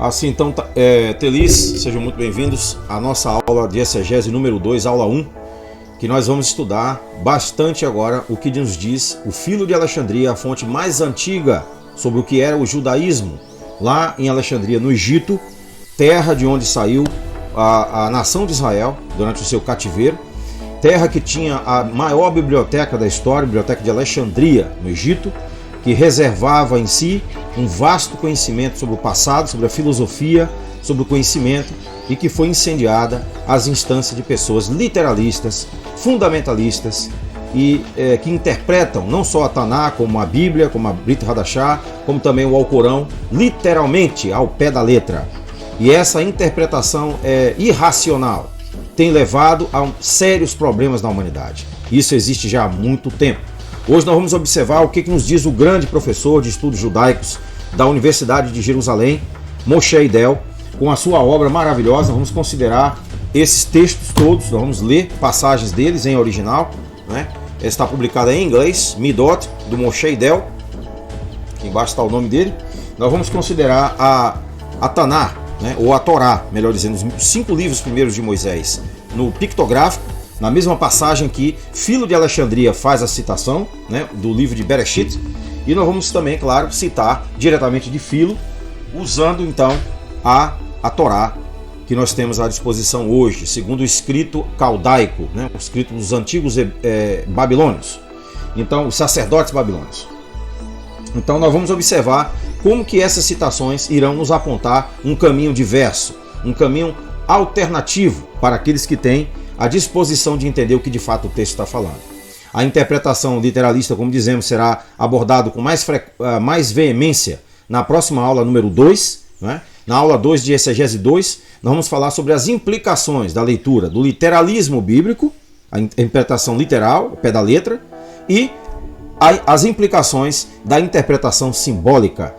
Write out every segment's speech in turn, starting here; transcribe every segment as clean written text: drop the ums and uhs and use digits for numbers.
Assim, então, Telis, sejam muito bem-vindos à nossa aula de exegese número 2, aula 1, que nós vamos estudar bastante agora o que nos diz o Filo de Alexandria, a fonte mais antiga sobre o que era o judaísmo, lá em Alexandria, no Egito, terra de onde saiu a nação de Israel durante o seu cativeiro, terra que tinha a maior biblioteca da história, a Biblioteca de Alexandria, no Egito, que reservava em si um vasto conhecimento sobre o passado, sobre a filosofia, sobre o conhecimento, e que foi incendiada às instâncias de pessoas literalistas, fundamentalistas, e que interpretam não só a Taná, como a Bíblia, como a Brit Hadashah, como também o Alcorão, literalmente ao pé da letra. E essa interpretação irracional tem levado a sérios problemas na humanidade. Isso existe já há muito tempo. Hoje nós vamos observar o que nos diz o grande professor de estudos judaicos da Universidade de Jerusalém, Moshe Idel, com a sua obra maravilhosa. Vamos considerar esses textos todos, nós vamos ler passagens deles em original, né? Está publicada em inglês, Midot, do Moshe Idel, aqui embaixo está o nome dele. Nós vamos considerar a Taná, né? Ou a Torá, melhor dizendo, os 5 livros primeiros de Moisés, no pictográfico, na mesma passagem que Filo de Alexandria faz a citação, né, do livro de Bereshit, e nós vamos também, claro, citar diretamente de Filo, usando então a Torá que nós temos à disposição hoje, segundo o escrito caldaico, né, o escrito dos antigos babilônios, então os sacerdotes babilônios. Então nós vamos observar como que essas citações irão nos apontar um caminho diverso, um caminho alternativo para aqueles que têm a disposição de entender o que de fato o texto está falando. A interpretação literalista, como dizemos, será abordado com mais veemência na próxima aula número 2, né? Na aula 2 de exegese 2, nós vamos falar sobre as implicações da leitura do literalismo bíblico, a interpretação literal, ao pé da letra, e as implicações da interpretação simbólica.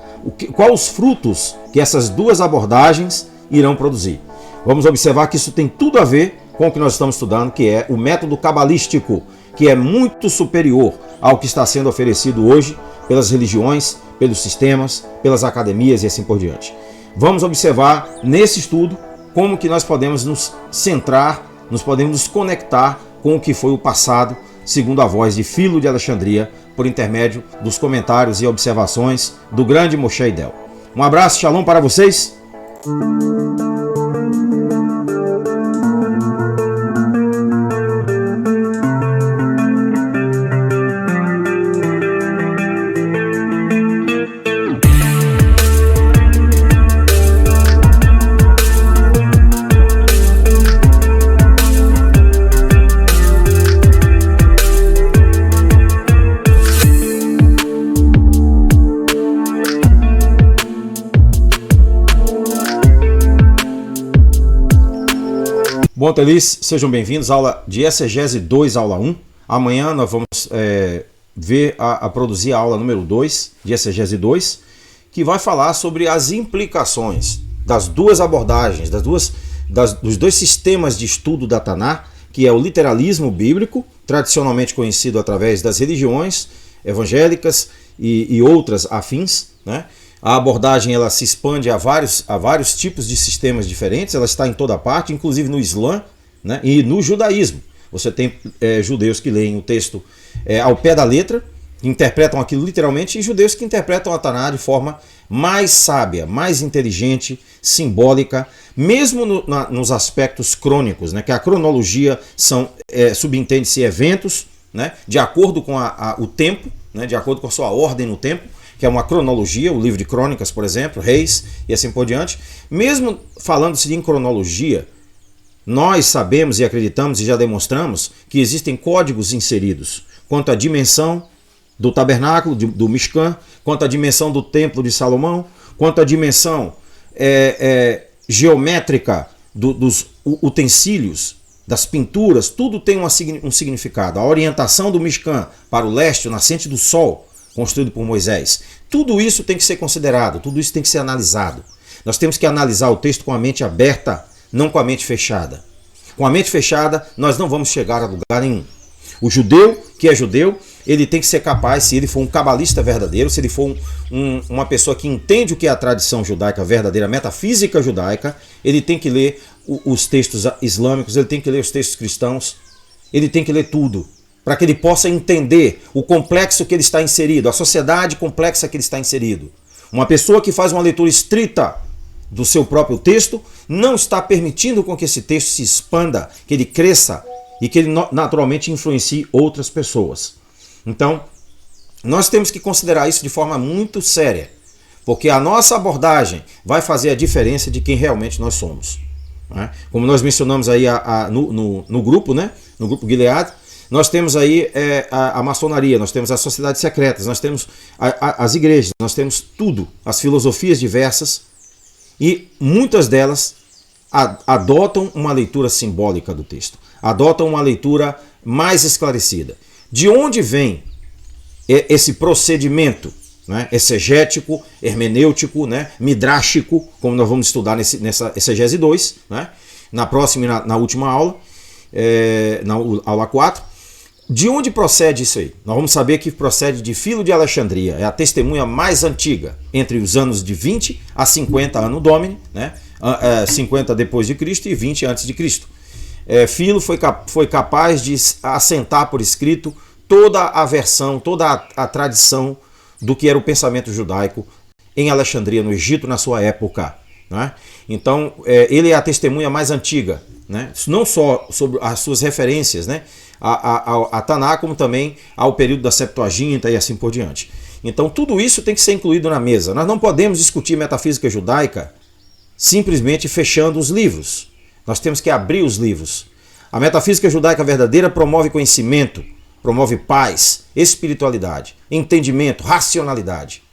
Quais os frutos que essas duas abordagens irão produzir. Vamos observar que isso tem tudo a ver com o que nós estamos estudando, que é o método cabalístico, que é muito superior ao que está sendo oferecido hoje pelas religiões, pelos sistemas, pelas academias e assim por diante. Vamos observar nesse estudo como que nós podemos nos centrar, nos podemos nos conectar com o que foi o passado, segundo a voz de Filo de Alexandria, por intermédio dos comentários e observações do grande Moshe Idel. Um abraço, shalom para vocês. Bom, Telis, sejam bem-vindos à aula de exegese 2, aula 1. Amanhã nós vamos produzir a aula número 2 de exegese 2, que vai falar sobre as implicações das duas abordagens, dos dois sistemas de estudo da Taná, que é o literalismo bíblico, tradicionalmente conhecido através das religiões evangélicas e outras afins, né? A abordagem ela se expande a vários tipos de sistemas diferentes, ela está em toda parte, inclusive no Islã, né, e no judaísmo. Você tem judeus que leem o texto ao pé da letra, que interpretam aquilo literalmente, e judeus que interpretam a Taná de forma mais sábia, mais inteligente, simbólica, mesmo nos aspectos crônicos, né, que a cronologia subentende-se eventos, né, de acordo com o tempo, né, de acordo com a sua ordem no tempo, que é uma cronologia, o livro de Crônicas, por exemplo, Reis e assim por diante. Mesmo falando-se em cronologia, nós sabemos e acreditamos e já demonstramos que existem códigos inseridos quanto à dimensão do tabernáculo, do Mishkan, quanto à dimensão do templo de Salomão, quanto à dimensão geométrica dos utensílios, das pinturas, tudo tem um significado. A orientação do Mishkan para o leste, o nascente do sol, construído por Moisés. Tudo isso tem que ser considerado, tudo isso tem que ser analisado. Nós temos que analisar o texto com a mente aberta, não com a mente fechada. Com a mente fechada, nós não vamos chegar a lugar nenhum. O judeu, que é judeu, ele tem que ser capaz, se ele for um cabalista verdadeiro, se ele for uma pessoa que entende o que é a tradição judaica verdadeira, a metafísica judaica, ele tem que ler os textos islâmicos, ele tem que ler os textos cristãos, ele tem que ler tudo, para que ele possa entender o complexo que ele está inserido, a sociedade complexa que ele está inserido. Uma pessoa que faz uma leitura estrita do seu próprio texto não está permitindo com que esse texto se expanda, que ele cresça e que ele naturalmente influencie outras pessoas. Então, nós temos que considerar isso de forma muito séria, porque a nossa abordagem vai fazer a diferença de quem realmente nós somos. Né? Como nós mencionamos aí no grupo, né? No grupo Gilead, nós temos aí a maçonaria, nós temos as sociedades secretas, nós temos as igrejas, nós temos tudo, as filosofias diversas, e muitas delas adotam uma leitura simbólica do texto, adotam uma leitura mais esclarecida. De onde vem esse procedimento, né, exegético, hermenêutico, né, midrástico, como nós vamos estudar nessa exegese 2, né, na próxima e na última aula, na aula 4. De onde procede isso aí? Nós vamos saber que procede de Filo de Alexandria, é a testemunha mais antiga, entre os anos de 20 a 50 Anno Domini, né, 50 depois de Cristo e 20 antes de Cristo. Filo foi capaz de assentar por escrito toda a versão, toda a tradição do que era o pensamento judaico em Alexandria, no Egito, na sua época. Né? Então, ele é a testemunha mais antiga, né? Não só sobre as suas referências, né, a Taná, como também ao período da Septuaginta e assim por diante. Então, tudo isso tem que ser incluído na mesa. Nós não podemos discutir metafísica judaica simplesmente fechando os livros. Nós temos que abrir os livros. A metafísica judaica verdadeira promove conhecimento, promove paz, espiritualidade, entendimento, racionalidade.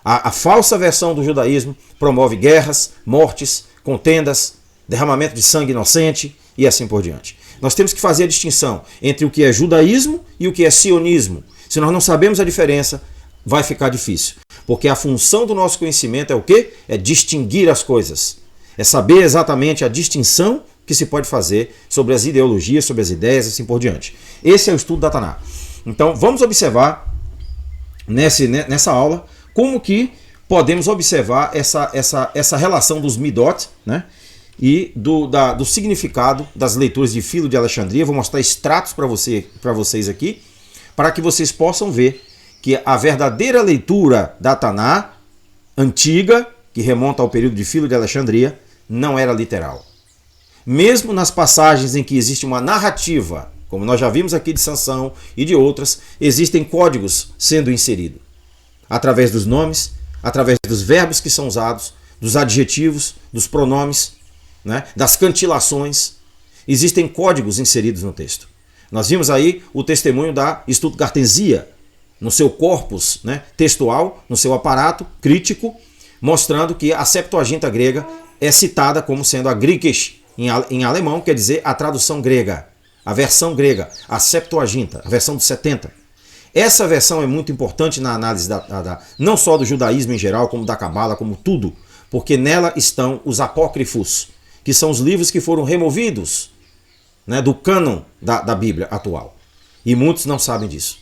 A falsa versão do judaísmo promove guerras, mortes, contendas, derramamento de sangue inocente e assim por diante. Nós temos que fazer a distinção entre o que é judaísmo e o que é sionismo. Se nós não sabemos a diferença, vai ficar difícil. Porque a função do nosso conhecimento é o quê? É distinguir as coisas. É saber exatamente a distinção que se pode fazer sobre as ideologias, sobre as ideias e assim por diante. Esse é o estudo da Taná. Então vamos observar nessa aula como que podemos observar essa relação dos midot, né, e do significado das leituras de Filo de Alexandria. Vou mostrar extratos para vocês aqui, para que vocês possam ver que a verdadeira leitura da Taná antiga, que remonta ao período de Filo de Alexandria, não era literal. Mesmo nas passagens em que existe uma narrativa, como nós já vimos aqui de Sansão e de outras, existem códigos sendo inseridos. Através dos nomes, através dos verbos que são usados, dos adjetivos, dos pronomes, né, das cantilações, existem códigos inseridos no texto. Nós vimos aí o testemunho da Stuttgartensia, no seu corpus, né, textual, no seu aparato crítico, mostrando que a Septuaginta grega é citada como sendo a Griechisch, em alemão, quer dizer a tradução grega, a versão grega, a Septuaginta, a versão dos 70. Essa versão é muito importante na análise não só do judaísmo em geral, como da Cabala, como tudo, porque nela estão os apócrifos, que são os livros que foram removidos, né, do cânon da Bíblia atual. E muitos não sabem disso.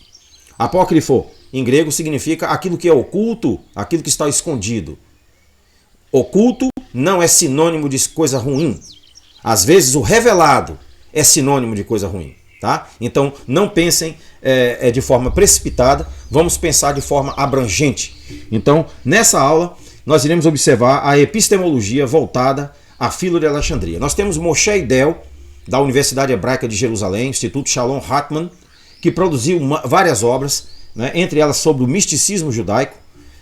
Apócrifo, em grego, significa aquilo que é oculto, aquilo que está escondido. Oculto não é sinônimo de coisa ruim. Às vezes o revelado é sinônimo de coisa ruim. Tá? Então não pensem de forma precipitada, vamos pensar de forma abrangente. Então, nessa aula, nós iremos observar a epistemologia voltada a Filo de Alexandria. Nós temos Moshe Idel, da Universidade Hebraica de Jerusalém, Instituto Shalom Hartman, que produziu várias obras, né, entre elas sobre o misticismo judaico.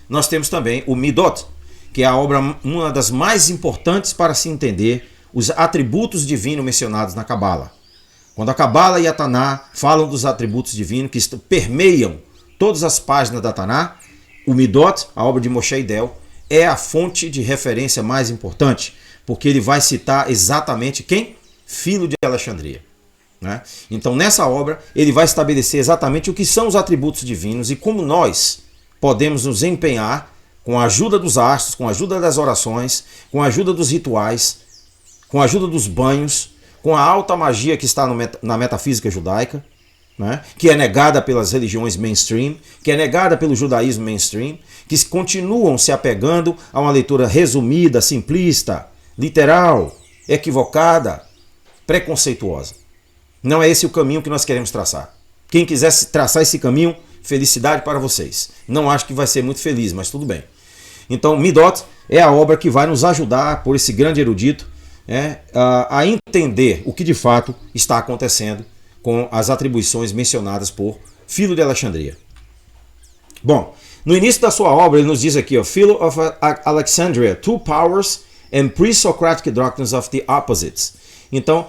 Nós temos também o Midot, que é a obra, uma das mais importantes para se entender os atributos divinos mencionados na Cabala. Quando a Cabala e a Taná falam dos atributos divinos que permeiam todas as páginas da Taná, o Midot, a obra de Moshe Idel, é a fonte de referência mais importante, porque ele vai citar exatamente quem? Filo de Alexandria. Né? Então, nessa obra, ele vai estabelecer exatamente o que são os atributos divinos e como nós podemos nos empenhar com a ajuda dos astros, com a ajuda das orações, com a ajuda dos rituais, com a ajuda dos banhos, com a alta magia que está na metafísica judaica, né, que é negada pelas religiões mainstream, que é negada pelo judaísmo mainstream, que continuam se apegando a uma leitura resumida, simplista, literal, equivocada, preconceituosa. Não é esse o caminho que nós queremos traçar. Quem quiser traçar esse caminho, felicidade para vocês. Não acho que vai ser muito feliz, mas tudo bem. Então, Midot é a obra que vai nos ajudar, por esse grande erudito, a entender o que de fato está acontecendo com as atribuições mencionadas por Filo de Alexandria. Bom, no início da sua obra, ele nos diz aqui, Philo of Alexandria, Two Powers and Pre-Socratic Doctrines of the Opposites. Então,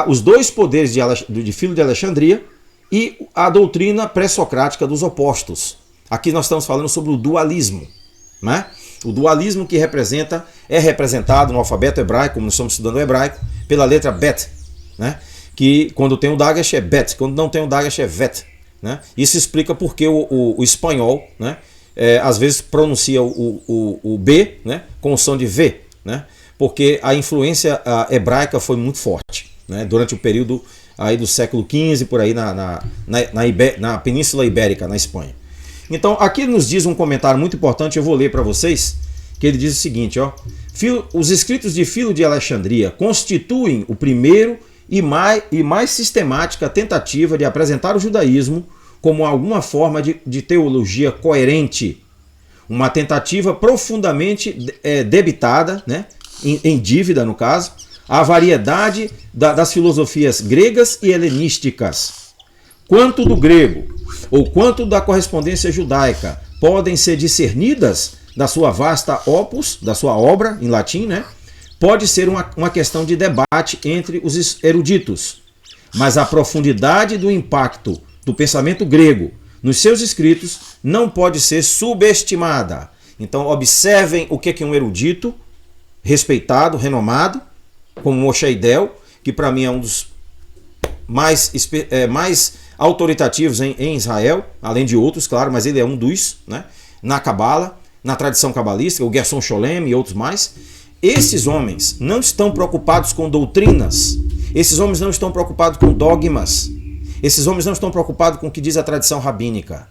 os dois poderes de Filo de Alexandria e a doutrina pré-socrática dos opostos. Aqui nós estamos falando sobre o dualismo, né? O dualismo que é representado no alfabeto hebraico, como nós estamos estudando o hebraico, pela letra Bet, né? Que quando tem o Dagesh é Bet, quando não tem o Dagesh é Vet, né? Isso explica porque o espanhol, né, às vezes pronuncia o B, né, com o som de V, né? Porque a influência hebraica foi muito forte, né, durante o período aí do século XV, por aí na Península Ibérica, na Espanha. Então, aqui ele nos diz um comentário muito importante, eu vou ler para vocês, que ele diz o seguinte, os escritos de Filo de Alexandria constituem o primeiro e mais sistemática tentativa de apresentar o judaísmo como alguma forma de teologia coerente. Uma tentativa profundamente debitada, né, em dívida no caso, à variedade das filosofias gregas e helenísticas. Quanto do grego ou quanto da correspondência judaica podem ser discernidas da sua vasta opus, da sua obra em latim, né? Pode ser uma questão de debate entre os eruditos. Mas a profundidade do impacto do pensamento grego nos seus escritos não pode ser subestimada. Então observem o que é um erudito respeitado, renomado, como Moshe Idel, que para mim é um dos mais autoritativos em Israel, além de outros, claro, mas ele é um dos, né, na Cabala, na tradição cabalística, o Gerson Scholem e outros mais. Esses homens não estão preocupados com doutrinas, esses homens não estão preocupados com dogmas, esses homens não estão preocupados com o que diz a tradição rabínica.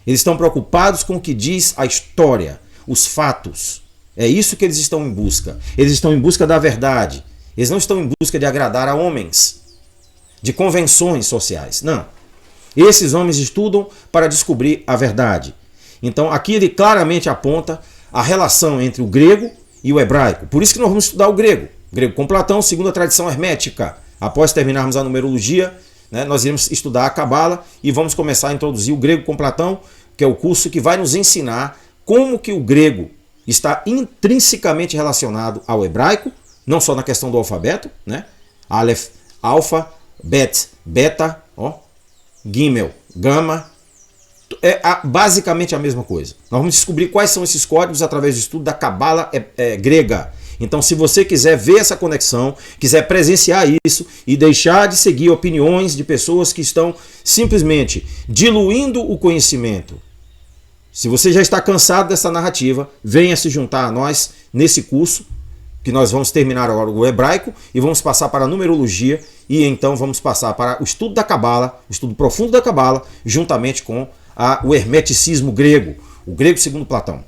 Eles estão preocupados com o que diz a história, os fatos. É isso que eles estão em busca. Eles estão em busca da verdade. Eles não estão em busca de agradar a homens, de convenções sociais. Não. Esses homens estudam para descobrir a verdade. Então aqui ele claramente aponta a relação entre o grego e o hebraico. Por isso que nós vamos estudar o grego. O grego com Platão, segundo a tradição hermética. Após terminarmos a numerologia, né, nós iremos estudar a Cabala e vamos começar a introduzir o grego com Platão, que é o curso que vai nos ensinar como que o grego está intrinsecamente relacionado ao hebraico, não só na questão do alfabeto, né? Aleph, alfa, bet, beta, gimel, gama, basicamente a mesma coisa. Nós vamos descobrir quais são esses códigos através do estudo da Cabala grega. Então, se você quiser ver essa conexão, quiser presenciar isso e deixar de seguir opiniões de pessoas que estão simplesmente diluindo o conhecimento, se você já está cansado dessa narrativa, venha se juntar a nós nesse curso, que nós vamos terminar agora o hebraico e vamos passar para a numerologia e então vamos passar para o estudo da Cabala, o estudo profundo da Cabala, juntamente com o hermeticismo grego, o grego segundo Platão.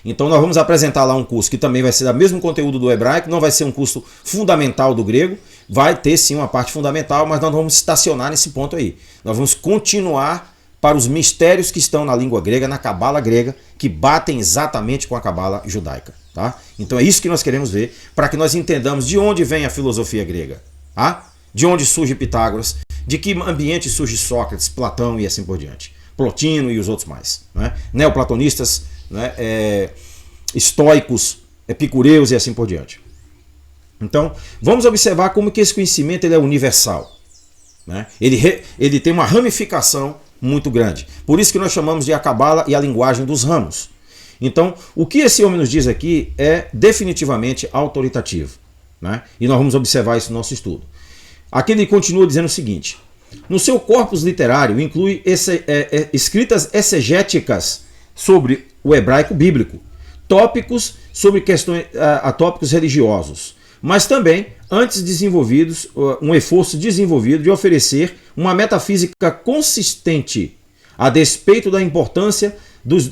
Então nós vamos apresentar lá um curso que também vai ser do mesmo conteúdo do hebraico, não vai ser um curso fundamental do grego, vai ter sim uma parte fundamental, mas nós não vamos estacionar nesse ponto aí. Nós vamos continuar para os mistérios que estão na língua grega, na Cabala grega, que batem exatamente com a Cabala judaica. Tá? Então é isso que nós queremos ver, para que nós entendamos de onde vem a filosofia grega, tá? De onde surge Pitágoras, de que ambiente surge Sócrates, Platão e assim por diante. Plotino e os outros mais. Né? Neoplatonistas, né? Estoicos, epicureus e assim por diante. Então, vamos observar como que esse conhecimento ele é universal. Né? Ele tem uma ramificação muito grande. Por isso que nós chamamos de a Cabala e a linguagem dos ramos. Então, o que esse homem nos diz aqui é definitivamente autoritativo. Né? E nós vamos observar isso no nosso estudo. Aqui ele continua dizendo o seguinte: no seu corpus literário inclui escritas exegéticas sobre o hebraico bíblico, tópicos sobre tópicos religiosos, mas também antes desenvolvidos, um esforço desenvolvido de oferecer uma metafísica consistente a despeito da importância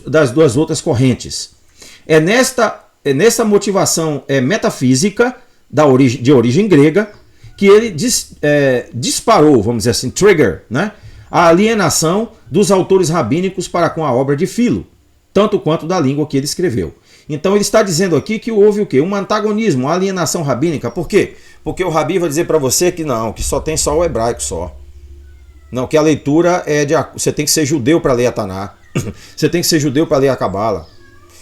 das duas outras correntes. É nesta motivação metafísica de origem grega que ele disparou, vamos dizer assim, trigger, né, a alienação dos autores rabínicos para com a obra de Filo, tanto quanto da língua que ele escreveu. Então ele está dizendo aqui que houve o quê? Um antagonismo, uma alienação rabínica. Por quê? Porque o rabi vai dizer para você que não, que só tem só o hebraico só. Não, que a leitura você tem que ser judeu para ler a Taná. Você tem que ser judeu para ler a Cabala.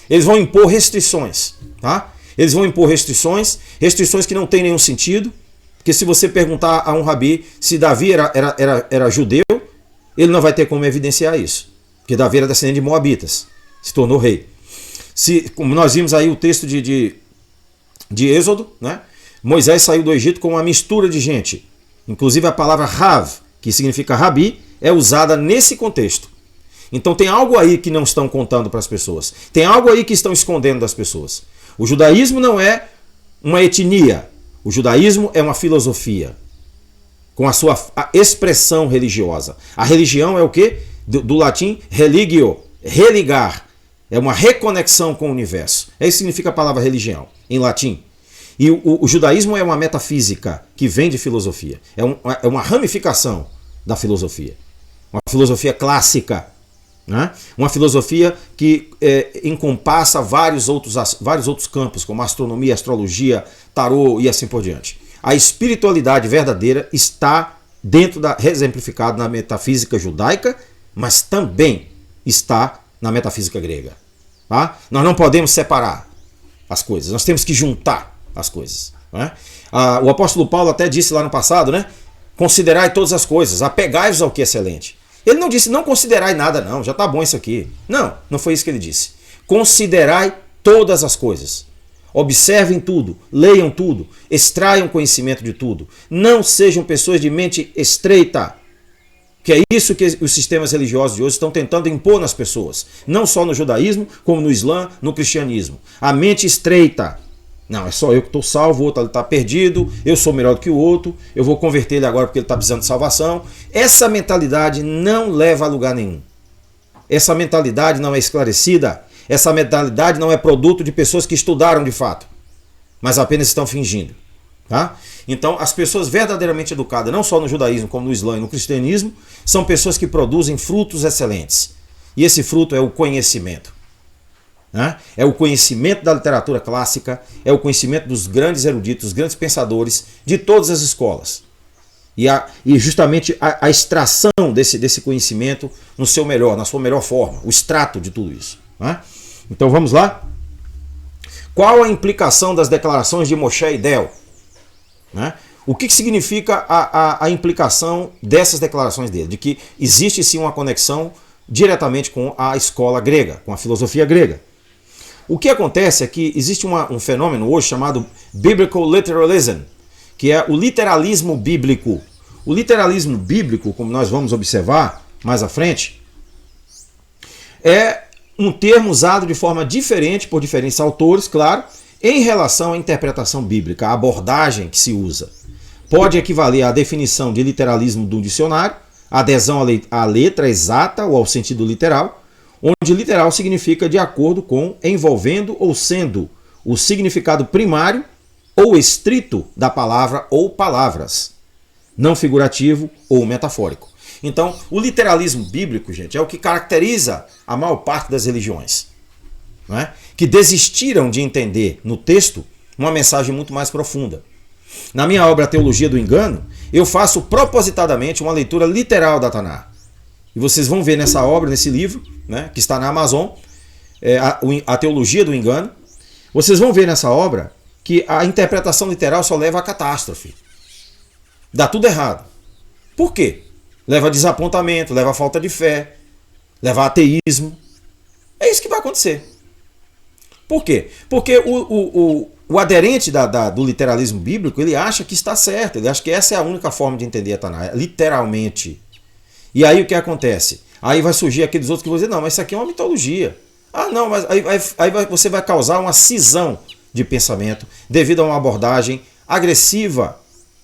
Eles vão impor restrições, tá? Eles vão impor restrições que não tem nenhum sentido. Porque se você perguntar a um rabi se Davi era judeu, ele não vai ter como evidenciar isso. Porque Davi era descendente de Moabitas, se tornou rei. Como nós vimos aí o texto de Êxodo, né? Moisés saiu do Egito com uma mistura de gente. Inclusive a palavra Rav, que significa rabi, é usada nesse contexto. Então tem algo aí que não estão contando para as pessoas. Tem algo aí que estão escondendo das pessoas. O judaísmo não é uma etnia. O judaísmo é uma filosofia, com a sua expressão religiosa. A religião é o quê? Do latim religio, religar. É uma reconexão com o universo. É isso que significa a palavra religião, em latim. E o judaísmo é uma metafísica que vem de filosofia. É uma ramificação da filosofia. Uma filosofia clássica. Né? Uma filosofia que encompassa vários outros campos, como astronomia, astrologia, tarô e assim por diante. A espiritualidade verdadeira está exemplificada na metafísica judaica, mas também está na metafísica grega. Tá? Nós não podemos separar as coisas, nós temos que juntar as coisas. Né? O apóstolo Paulo até disse lá no passado, né? Considerai todas as coisas, apegai-vos ao que é excelente. Ele não disse, não considerai nada não, já está bom isso aqui. Não, não foi isso que ele disse. Considerai todas as coisas. Observem tudo, leiam tudo, extraiam conhecimento de tudo. Não sejam pessoas de mente estreita. Que é isso que os sistemas religiosos de hoje estão tentando impor nas pessoas. Não só no judaísmo, como no islã, no cristianismo. A mente estreita. Não, é só eu que estou salvo, o outro está perdido, eu sou melhor do que o outro, eu vou converter ele agora porque ele está precisando de salvação. Essa mentalidade não leva a lugar nenhum. Essa mentalidade não é esclarecida, essa mentalidade não é produto de pessoas que estudaram de fato, mas apenas estão fingindo. Tá? Então, as pessoas verdadeiramente educadas, não só no judaísmo, como no islã e no cristianismo, são pessoas que produzem frutos excelentes. E esse fruto é o conhecimento. É o conhecimento da literatura clássica, é o conhecimento dos grandes eruditos, dos grandes pensadores de todas as escolas. E justamente a extração desse conhecimento no seu melhor, na sua melhor forma, o extrato de tudo isso. Então vamos lá? Qual a implicação das declarações de Moshe e Del? O que significa a implicação dessas declarações dele? De que existe sim uma conexão diretamente com a escola grega, com a filosofia grega. O que acontece é que existe um fenômeno hoje chamado Biblical Literalism, que é o literalismo bíblico. O literalismo bíblico, como nós vamos observar mais à frente, é um termo usado de forma diferente por diferentes autores, claro, em relação à interpretação bíblica, a abordagem que se usa. Pode equivaler à definição de literalismo do dicionário, adesão à letra exata ou ao sentido literal, onde literal significa de acordo com, envolvendo ou sendo o significado primário ou estrito da palavra ou palavras, não figurativo ou metafórico. Então, o literalismo bíblico, gente, é o que caracteriza a maior parte das religiões, que desistiram de entender no texto uma mensagem muito mais profunda. Na minha obra Teologia do Engano, eu faço propositadamente uma leitura literal da Taná. E vocês vão ver nessa obra, nesse livro, que está na Amazon, a Teologia do Engano, vocês vão ver nessa obra que a interpretação literal só leva a catástrofe. Dá tudo errado. Por quê? Leva a desapontamento, leva a falta de fé, leva a ateísmo. É isso que vai acontecer. Por quê? Porque o aderente do literalismo bíblico, ele acha que está certo, ele acha que essa é a única forma de entender a Taná, literalmente. E aí o que acontece? Aí vai surgir aqueles outros que vão dizer, não, mas isso aqui é uma mitologia. Ah, não, mas aí você vai causar uma cisão de pensamento devido a uma abordagem agressiva,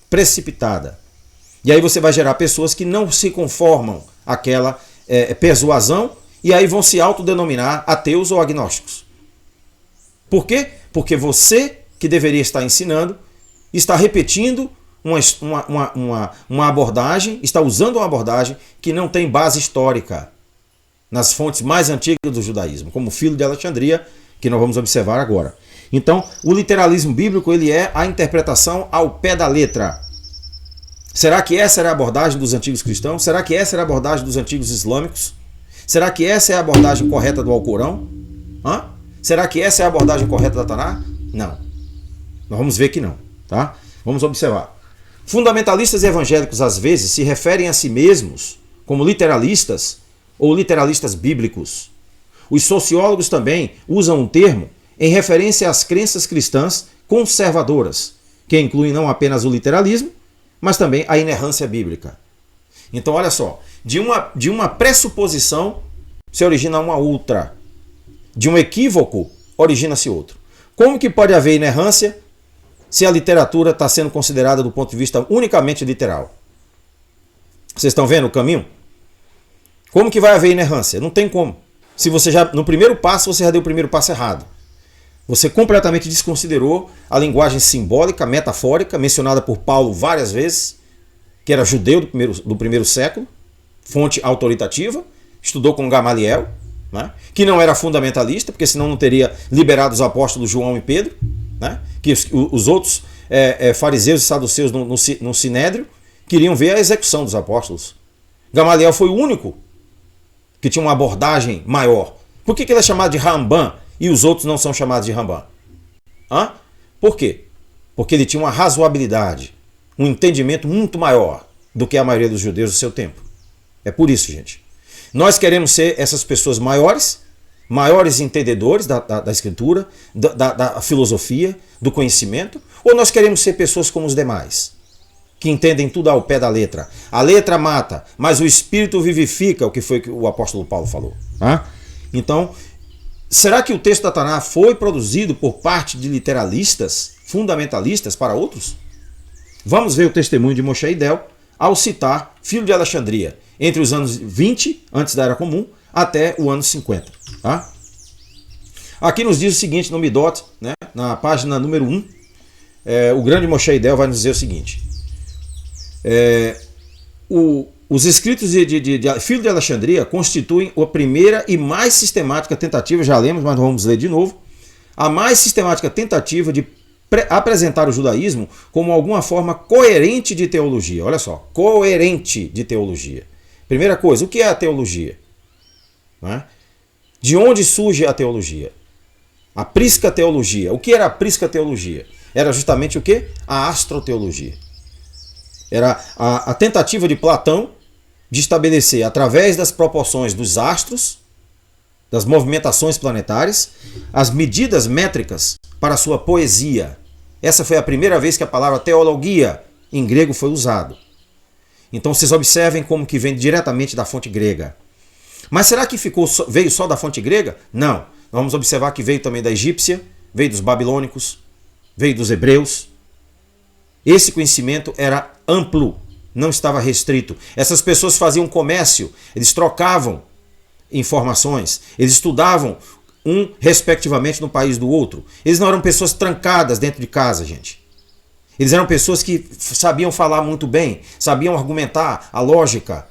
precipitada. E aí você vai gerar pessoas que não se conformam àquela persuasão e aí vão se autodenominar ateus ou agnósticos. Por quê? Porque você, que deveria estar ensinando, está repetindo uma abordagem, está usando uma abordagem que não tem base histórica nas fontes mais antigas do judaísmo, como o Filo de Alexandria, que nós vamos observar agora. Então, o literalismo bíblico ele é a interpretação ao pé da letra. Será que essa era a abordagem dos antigos cristãos? Será que essa era a abordagem dos antigos islâmicos? Será que essa é a abordagem correta do Alcorão? Será que essa é a abordagem correta da Taná? Não. Nós vamos ver que não. Tá? Vamos observar. Fundamentalistas evangélicos às vezes se referem a si mesmos como literalistas ou literalistas bíblicos. Os sociólogos também usam um termo em referência às crenças cristãs conservadoras, que incluem não apenas o literalismo, mas também a inerrância bíblica. Então, olha só, de uma pressuposição se origina uma outra. De um equívoco origina-se outro. Como que pode haver inerrância se a literatura está sendo considerada do ponto de vista unicamente literal? Vocês estão vendo o caminho? Como que vai haver inerrância? Não tem como. Se você já, no primeiro passo, você já deu o primeiro passo errado. Você completamente desconsiderou a linguagem simbólica, metafórica, mencionada por Paulo várias vezes, que era judeu do primeiro século, fonte autoritativa, estudou com Gamaliel, né, que não era fundamentalista, porque senão não teria liberado os apóstolos João e Pedro, né, que os outros fariseus e saduceus no Sinédrio queriam ver a execução dos apóstolos. Gamaliel foi o único que tinha uma abordagem maior. Por que ele é chamado de Rambam e os outros não são chamados de Rambam? Por quê? Porque ele tinha uma razoabilidade, um entendimento muito maior do que a maioria dos judeus do seu tempo. É por isso, gente. Nós queremos ser essas pessoas maiores entendedores da Escritura, da filosofia, do conhecimento, ou nós queremos ser pessoas como os demais, que entendem tudo ao pé da letra. A letra mata, mas o Espírito vivifica, o que foi que o apóstolo Paulo falou. Então, será que o texto da Taná foi produzido por parte de literalistas, fundamentalistas para outros? Vamos ver o testemunho de Moshe Idel ao citar Filo de Alexandria, entre os anos 20, antes da Era Comum, até o ano 50. Tá? Aqui nos diz o seguinte no Midot, né, na página número 1, o grande Moshe Idel vai nos dizer o seguinte. Os escritos de Filo de Alexandria constituem a primeira e mais sistemática tentativa, já lemos, mas vamos ler de novo, a mais sistemática tentativa de apresentar o judaísmo como alguma forma coerente de teologia. Olha só, coerente de teologia. Primeira coisa, o que é a teologia? De onde surge a teologia? A prisca teologia. O que era a prisca teologia? Era justamente o quê? A astroteologia. Era a tentativa de Platão de estabelecer, através das proporções dos astros, das movimentações planetárias, as medidas métricas para a sua poesia. Essa foi a primeira vez que a palavra teologia em grego foi usada. Então vocês observem como que vem diretamente da fonte grega. Mas será que veio só da fonte grega? Não. Nós vamos observar que veio também da egípcia, veio dos babilônicos, veio dos hebreus. Esse conhecimento era amplo, não estava restrito. Essas pessoas faziam comércio, eles trocavam informações, eles estudavam respectivamente no país do outro. Eles não eram pessoas trancadas dentro de casa, gente. Eles eram pessoas que sabiam falar muito bem, sabiam argumentar a lógica.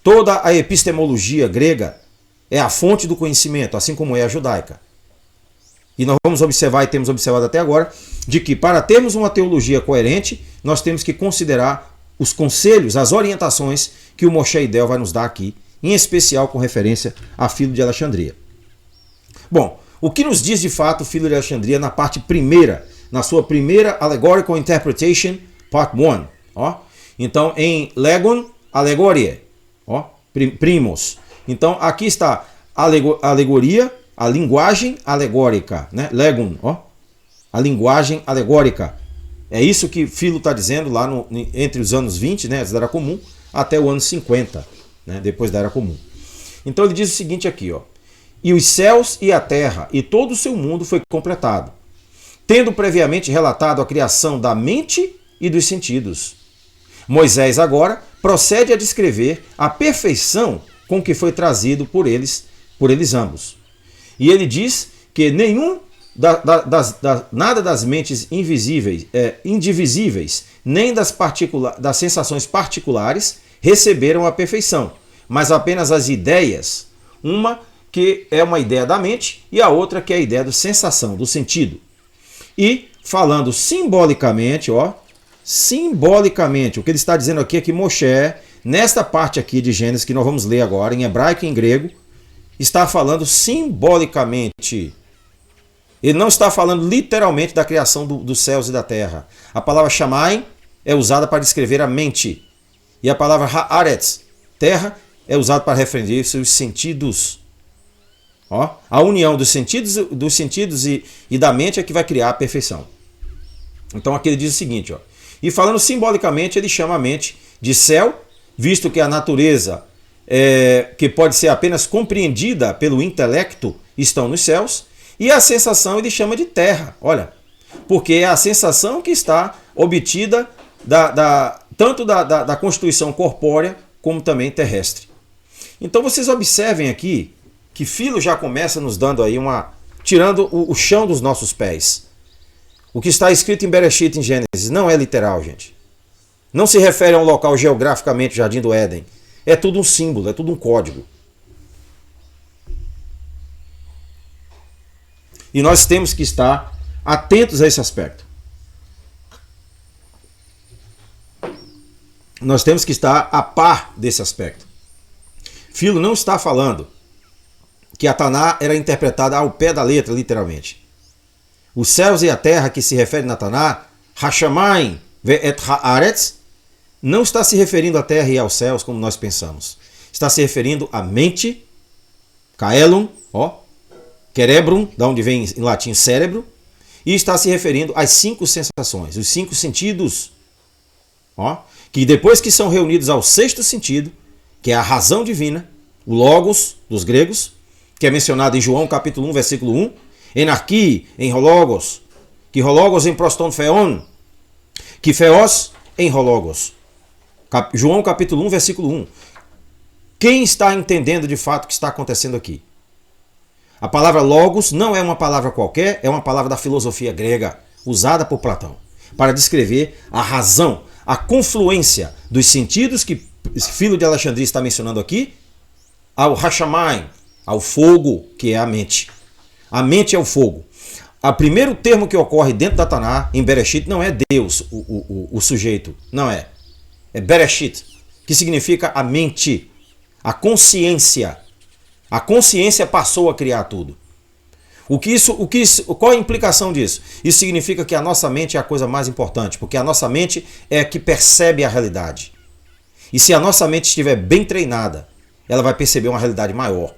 Toda a epistemologia grega é a fonte do conhecimento, assim como é a judaica. E nós vamos observar, e temos observado até agora, de que para termos uma teologia coerente, nós temos que considerar os conselhos, as orientações que o Moshe Idel vai nos dar aqui, em especial com referência a Filo de Alexandria. Bom, o que nos diz de fato Filo de Alexandria na parte primeira, na sua primeira Allegorical Interpretation, Part 1. Então, em Legon, Alegoria, primos. Então, aqui está a alegoria, a linguagem alegórica, né? Legon, a linguagem alegórica. É isso que Filo está dizendo lá entre os anos 20, né, da Era Comum, até o ano 50, né, depois da Era Comum. Então ele diz o seguinte aqui, e os céus e a terra e todo o seu mundo foi completado. tendo previamente relatado a criação da mente e dos sentidos. Moisés agora procede a descrever a perfeição com que foi trazido por eles ambos. E ele diz que nada das mentes indivisíveis, nem das sensações particulares receberam a perfeição, mas apenas as ideias, uma que é uma ideia da mente e a outra que é a ideia da sensação, do sentido. E falando simbolicamente, simbolicamente, o que ele está dizendo aqui é que Moshe, nesta parte aqui de Gênesis que nós vamos ler agora, em hebraico e em grego, está falando simbolicamente. Ele não está falando literalmente da criação dos céus e da terra. A palavra shamayim é usada para descrever a mente. E a palavra haaretz, terra, é usada para referir-se aos sentidos. A união dos sentidos e da mente é que vai criar a perfeição. Então aqui ele diz o seguinte, e falando simbolicamente, ele chama a mente de céu, visto que a natureza, que pode ser apenas compreendida pelo intelecto, estão nos céus, e a sensação ele chama de terra, olha, porque é a sensação que está obtida tanto da constituição corpórea como também terrestre. Então vocês observem aqui que Filo já começa nos dando aí tirando o chão dos nossos pés. O que está escrito em Bereshit, em Gênesis, não é literal, gente. Não se refere a um local geograficamente, Jardim do Éden. É tudo um símbolo, é tudo um código. E nós temos que estar atentos a esse aspecto. Nós temos que estar a par desse aspecto. Filo não está falando que a Taná era interpretada ao pé da letra, literalmente. Os céus e a terra que se refere na Taná, Hashamayim ve'et haaretz, não está se referindo à terra e aos céus como nós pensamos. Está se referindo à mente, Kaelum, Cerebrum, da onde vem em latim cérebro, e está se referindo às 5 sensações, os 5 sentidos, que depois que são reunidos ao 6º sentido, que é a razão divina, o logos dos gregos, que é mencionado em João capítulo 1, versículo 1, enarqui em hologos, que hologos em proston feon, que feos em hologos. João capítulo 1, versículo 1. Quem está entendendo de fato o que está acontecendo aqui? A palavra logos não é uma palavra qualquer, é uma palavra da filosofia grega, usada por Platão, para descrever a razão, a confluência dos sentidos que Filo de Alexandria está mencionando aqui, ao Hashamayim, ao fogo, que é a mente. A mente é o fogo. O primeiro termo que ocorre dentro da Taná, em Bereshit, não é Deus, o sujeito, não é. É Bereshit, que significa a mente, a consciência. A consciência passou a criar tudo. Qual a implicação disso? Isso significa que a nossa mente é a coisa mais importante, porque a nossa mente é a que percebe a realidade. E se a nossa mente estiver bem treinada, ela vai perceber uma realidade maior.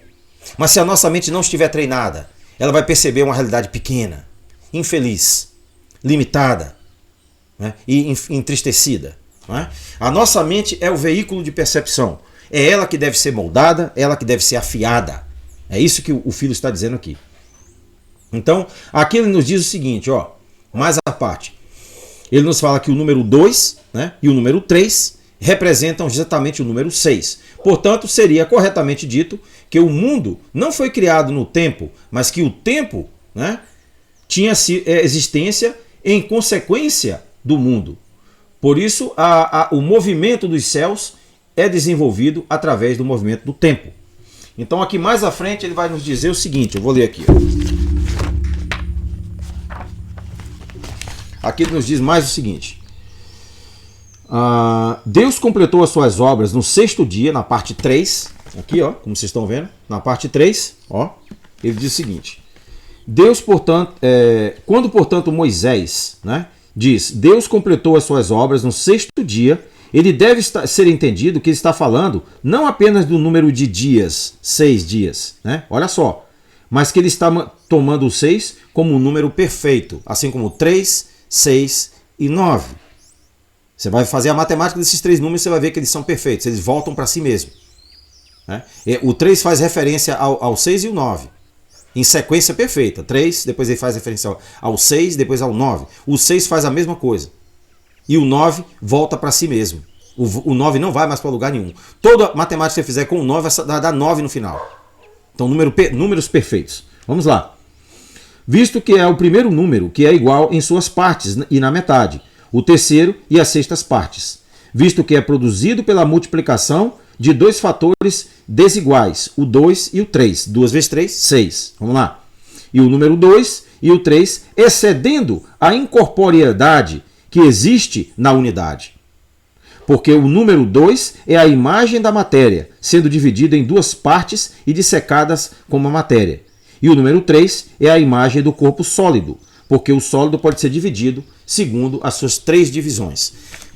Mas se a nossa mente não estiver treinada, ela vai perceber uma realidade pequena, infeliz, limitada, né, e entristecida. Né? A nossa mente é o veículo de percepção. É ela que deve ser moldada, ela que deve ser afiada. É isso que o Filo está dizendo aqui. Então, aqui ele nos diz o seguinte, mais à parte. Ele nos fala que o número 2, né, e o número 3 representam exatamente o número 6. Portanto, seria corretamente dito que o mundo não foi criado no tempo, mas que o tempo, né, tinha existência em consequência do mundo. Por isso, o movimento dos céus é desenvolvido através do movimento do tempo. Então, aqui mais à frente, ele vai nos dizer o seguinte, eu vou ler aqui. Aqui ele nos diz mais o seguinte. Deus completou as suas obras no 6º dia, na parte 3, aqui, como vocês estão vendo, na parte 3, ele diz o seguinte: Deus, portanto, quando, portanto, Moisés, né, diz, Deus completou as suas obras no 6º dia, ele deve ser entendido que ele está falando não apenas do número de dias, 6 dias, né, olha só, mas que ele está tomando o 6 como um número perfeito, assim como 3, 6 e 9. Você vai fazer a matemática desses 3 números e você vai ver que eles são perfeitos, eles voltam para si mesmo. Né? O 3 faz referência ao 6 e o 9. em sequência perfeita. 3, depois ele faz referência ao 6, depois ao 9. O 6 faz a mesma coisa. E o 9 volta para si mesmo. O 9 não vai mais para lugar nenhum. Toda matemática que você fizer com o 9 vai dar 9 no final. Então, números perfeitos. Vamos lá. Visto que é o primeiro número que é igual em suas partes e na metade, o terceiro e as sextas partes. Visto que é produzido pela multiplicação de dois fatores desiguais, o 2 e o 3. 2 vezes 3, 6. Vamos lá. E o número 2 e o 3 excedendo a incorporeidade que existe na unidade. Porque o número 2 é a imagem da matéria, sendo dividida em duas partes e dissecadas como a matéria. E o número 3 é a imagem do corpo sólido, porque o sólido pode ser dividido segundo as suas 3 divisões.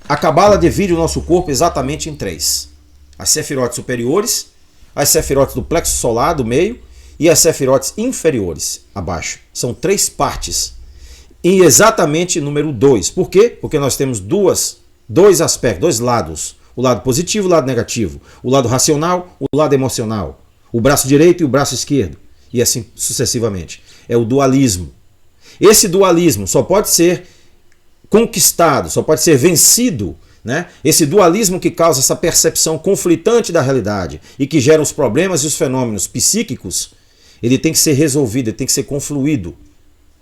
A Cabala divide o nosso corpo exatamente em 3. As sefirotes superiores, as sefirotes do plexo solar, do meio, e as sefirotes inferiores, abaixo. São 3 partes. E exatamente número 2. Por quê? Porque nós temos dois aspectos, 2 lados. O lado positivo e o lado negativo. O lado racional, o lado emocional. O braço direito e o braço esquerdo. E assim sucessivamente. É o dualismo. Esse dualismo só pode ser conquistado, só pode ser vencido, né? Esse dualismo que causa essa percepção conflitante da realidade e que gera os problemas e os fenômenos psíquicos, ele tem que ser resolvido, ele tem que ser confluído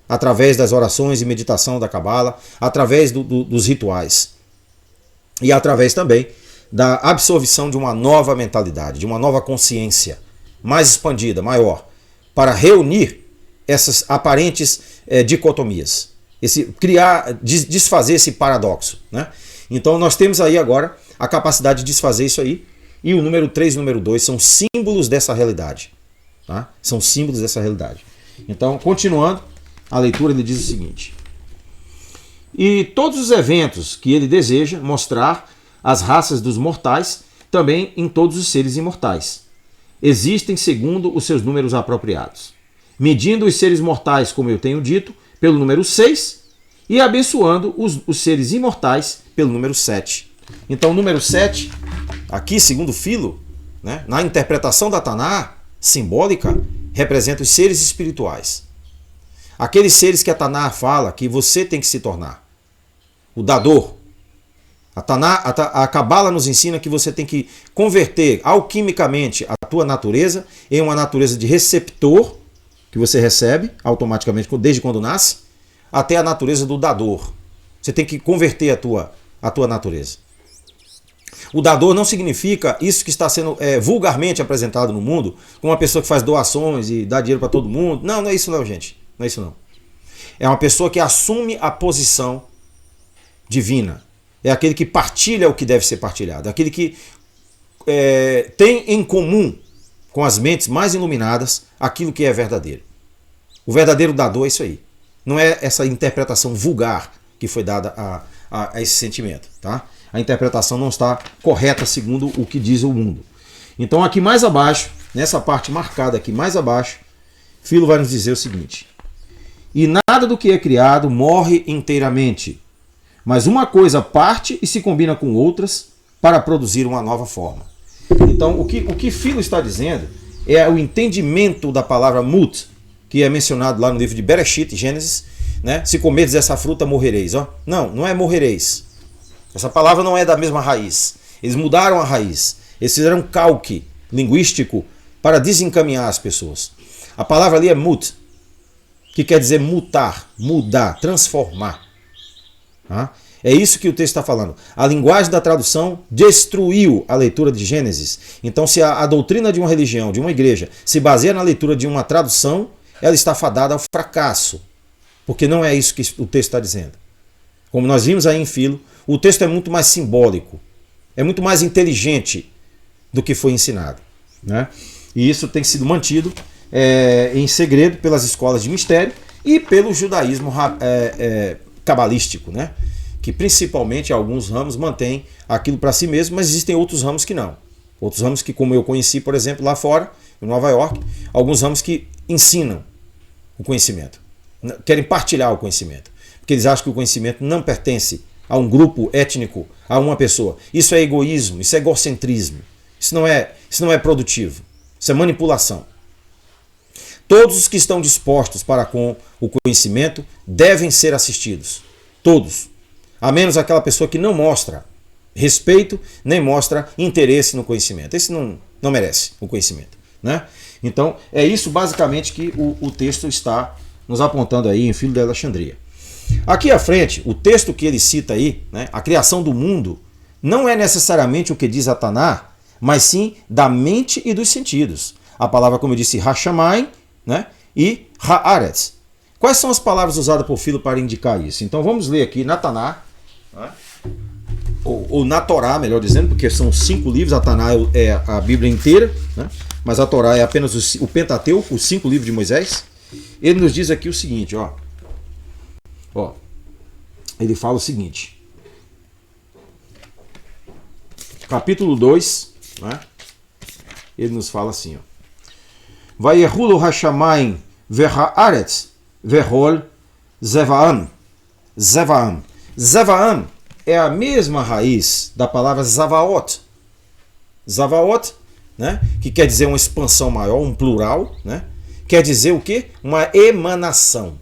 através das orações e meditação da Cabala, através dos rituais e através também da absorção de uma nova mentalidade, de uma nova consciência mais expandida, maior, para reunir essas aparentes dicotomias, desfazer esse paradoxo, né? Então nós temos aí agora a capacidade de desfazer isso aí, e o número 3 e o número 2 são símbolos dessa realidade, tá? São símbolos dessa realidade. Então, continuando a leitura, ele diz o seguinte: e todos os eventos que ele deseja mostrar as raças dos mortais, também em todos os seres imortais, existem segundo os seus números apropriados, medindo os seres mortais, como eu tenho dito, pelo número 6, e abençoando os seres imortais pelo número 7. Então o número 7, aqui segundo Filo, né, na interpretação da Taná simbólica, representa os seres espirituais. Aqueles seres que a Taná fala que você tem que se tornar. O dador. A Cabala nos ensina que você tem que converter alquimicamente a tua natureza em uma natureza de receptor, que você recebe automaticamente desde quando nasce, até a natureza do dador. Você tem que converter a tua natureza. O dador não significa isso que está sendo vulgarmente apresentado no mundo, como uma pessoa que faz doações e dá dinheiro para todo mundo. Não, não é isso não, gente. Não é isso não. É uma pessoa que assume a posição divina. É aquele que partilha o que deve ser partilhado. Aquele que tem em comum com as mentes mais iluminadas aquilo que é verdadeiro. O verdadeiro dador é isso aí. Não é essa interpretação vulgar que foi dada a esse sentimento, tá? A interpretação não está correta segundo o que diz o mundo. Então aqui mais abaixo, nessa parte marcada aqui mais abaixo, Filo vai nos dizer o seguinte: e nada do que é criado morre inteiramente, mas uma coisa parte e se combina com outras para produzir uma nova forma. Então o que Filo está dizendo é o entendimento da palavra mut, que é mencionado lá no livro de Bereshit, Gênesis, né? Se comerdes essa fruta, morrereis. Ó. Não é morrereis. Essa palavra não é da mesma raiz. Eles mudaram a raiz. Eles fizeram um calque linguístico para desencaminhar as pessoas. A palavra ali é mut, que quer dizer mutar, mudar, transformar. Tá? É isso que o texto está falando. A linguagem da tradução destruiu a leitura de Gênesis. Então, se a doutrina de uma religião, de uma igreja, se baseia na leitura de uma tradução, ela está fadada ao fracasso. Porque não é isso que o texto está dizendo. Como nós vimos aí em Filo, o texto é muito mais simbólico, é muito mais inteligente do que foi ensinado, né? E isso tem sido mantido em segredo pelas escolas de mistério e pelo judaísmo cabalístico, né? Que principalmente alguns ramos mantêm aquilo para si mesmo, mas existem outros ramos que não. Outros ramos que, como eu conheci, por exemplo, lá fora, em Nova York, alguns ramos que ensinam o conhecimento, querem partilhar o conhecimento, porque eles acham que o conhecimento não pertence a um grupo étnico, a uma pessoa. Isso é egoísmo, isso é egocentrismo, isso não é produtivo, isso é manipulação. Todos os que estão dispostos para com o conhecimento devem ser assistidos. Todos. A menos aquela pessoa que não mostra respeito, nem mostra interesse no conhecimento. Esse não merece o conhecimento, né? Então, é isso basicamente que o texto está nos apontando aí em Filho de Alexandria. Aqui à frente, o texto que ele cita aí, né, a criação do mundo, não é necessariamente o que diz Ataná, mas sim da mente e dos sentidos. A palavra, como eu disse, Hashamayim, né, e Haaretz. Quais são as palavras usadas por Filo para indicar isso? Então vamos ler aqui na Taná, né, ou na Torá, melhor dizendo, porque são 5 livros, a Taná é a Bíblia inteira, né, mas a Torá é apenas o Pentateuco, os 5 livros de Moisés. Ele nos diz aqui o seguinte, ó, ele fala o seguinte, capítulo 2, né, ele nos fala assim, ó, Vayehulu Hashamayim Vehaaretz Vehol Zevaam. Zevaam. Zevaam é a mesma raiz da palavra Zavaot. Zavaot, né, que quer dizer uma expansão maior, um plural, né, quer dizer o quê? Uma emanação.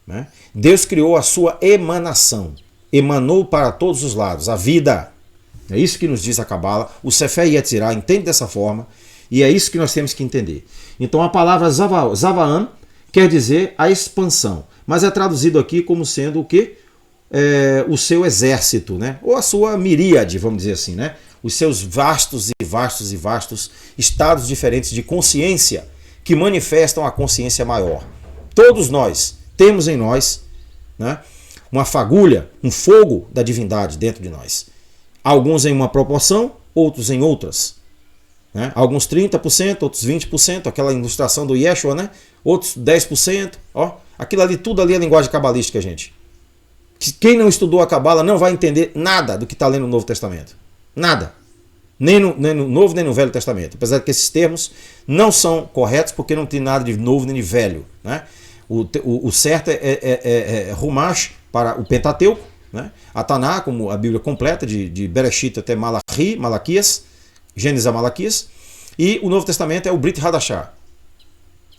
Né? Deus criou a sua emanação. Emanou para todos os lados, a vida. É isso que nos diz a Cabala. O Sefer Yetzirah entende dessa forma. E é isso que nós temos que entender. Então a palavra Zavaam quer dizer a expansão. Mas é traduzido aqui como sendo o quê? O seu exército, né? Ou a sua miríade, vamos dizer assim, né? Os seus vastos e vastos e vastos estados diferentes de consciência que manifestam a consciência maior. Todos nós temos em nós, né, uma fagulha, um fogo da divindade dentro de nós. Alguns em uma proporção, outros em outras. Né? Alguns 30%, outros 20%, aquela ilustração do Yeshua, né? Outros 10%. Ó, aquilo ali, tudo ali é linguagem cabalística, gente. Quem não estudou a Cabala não vai entender nada do que está lendo no Novo Testamento. Nada. Nem no Novo nem no Velho Testamento. Apesar de que esses termos não são corretos porque não tem nada de novo nem de velho. Né? O certo é Rumash para o Pentateuco, né? A Taná, como a Bíblia completa, de Bereshit até Malaquias, Gênesis a Malaquias, e o Novo Testamento é o Brit Hadashah.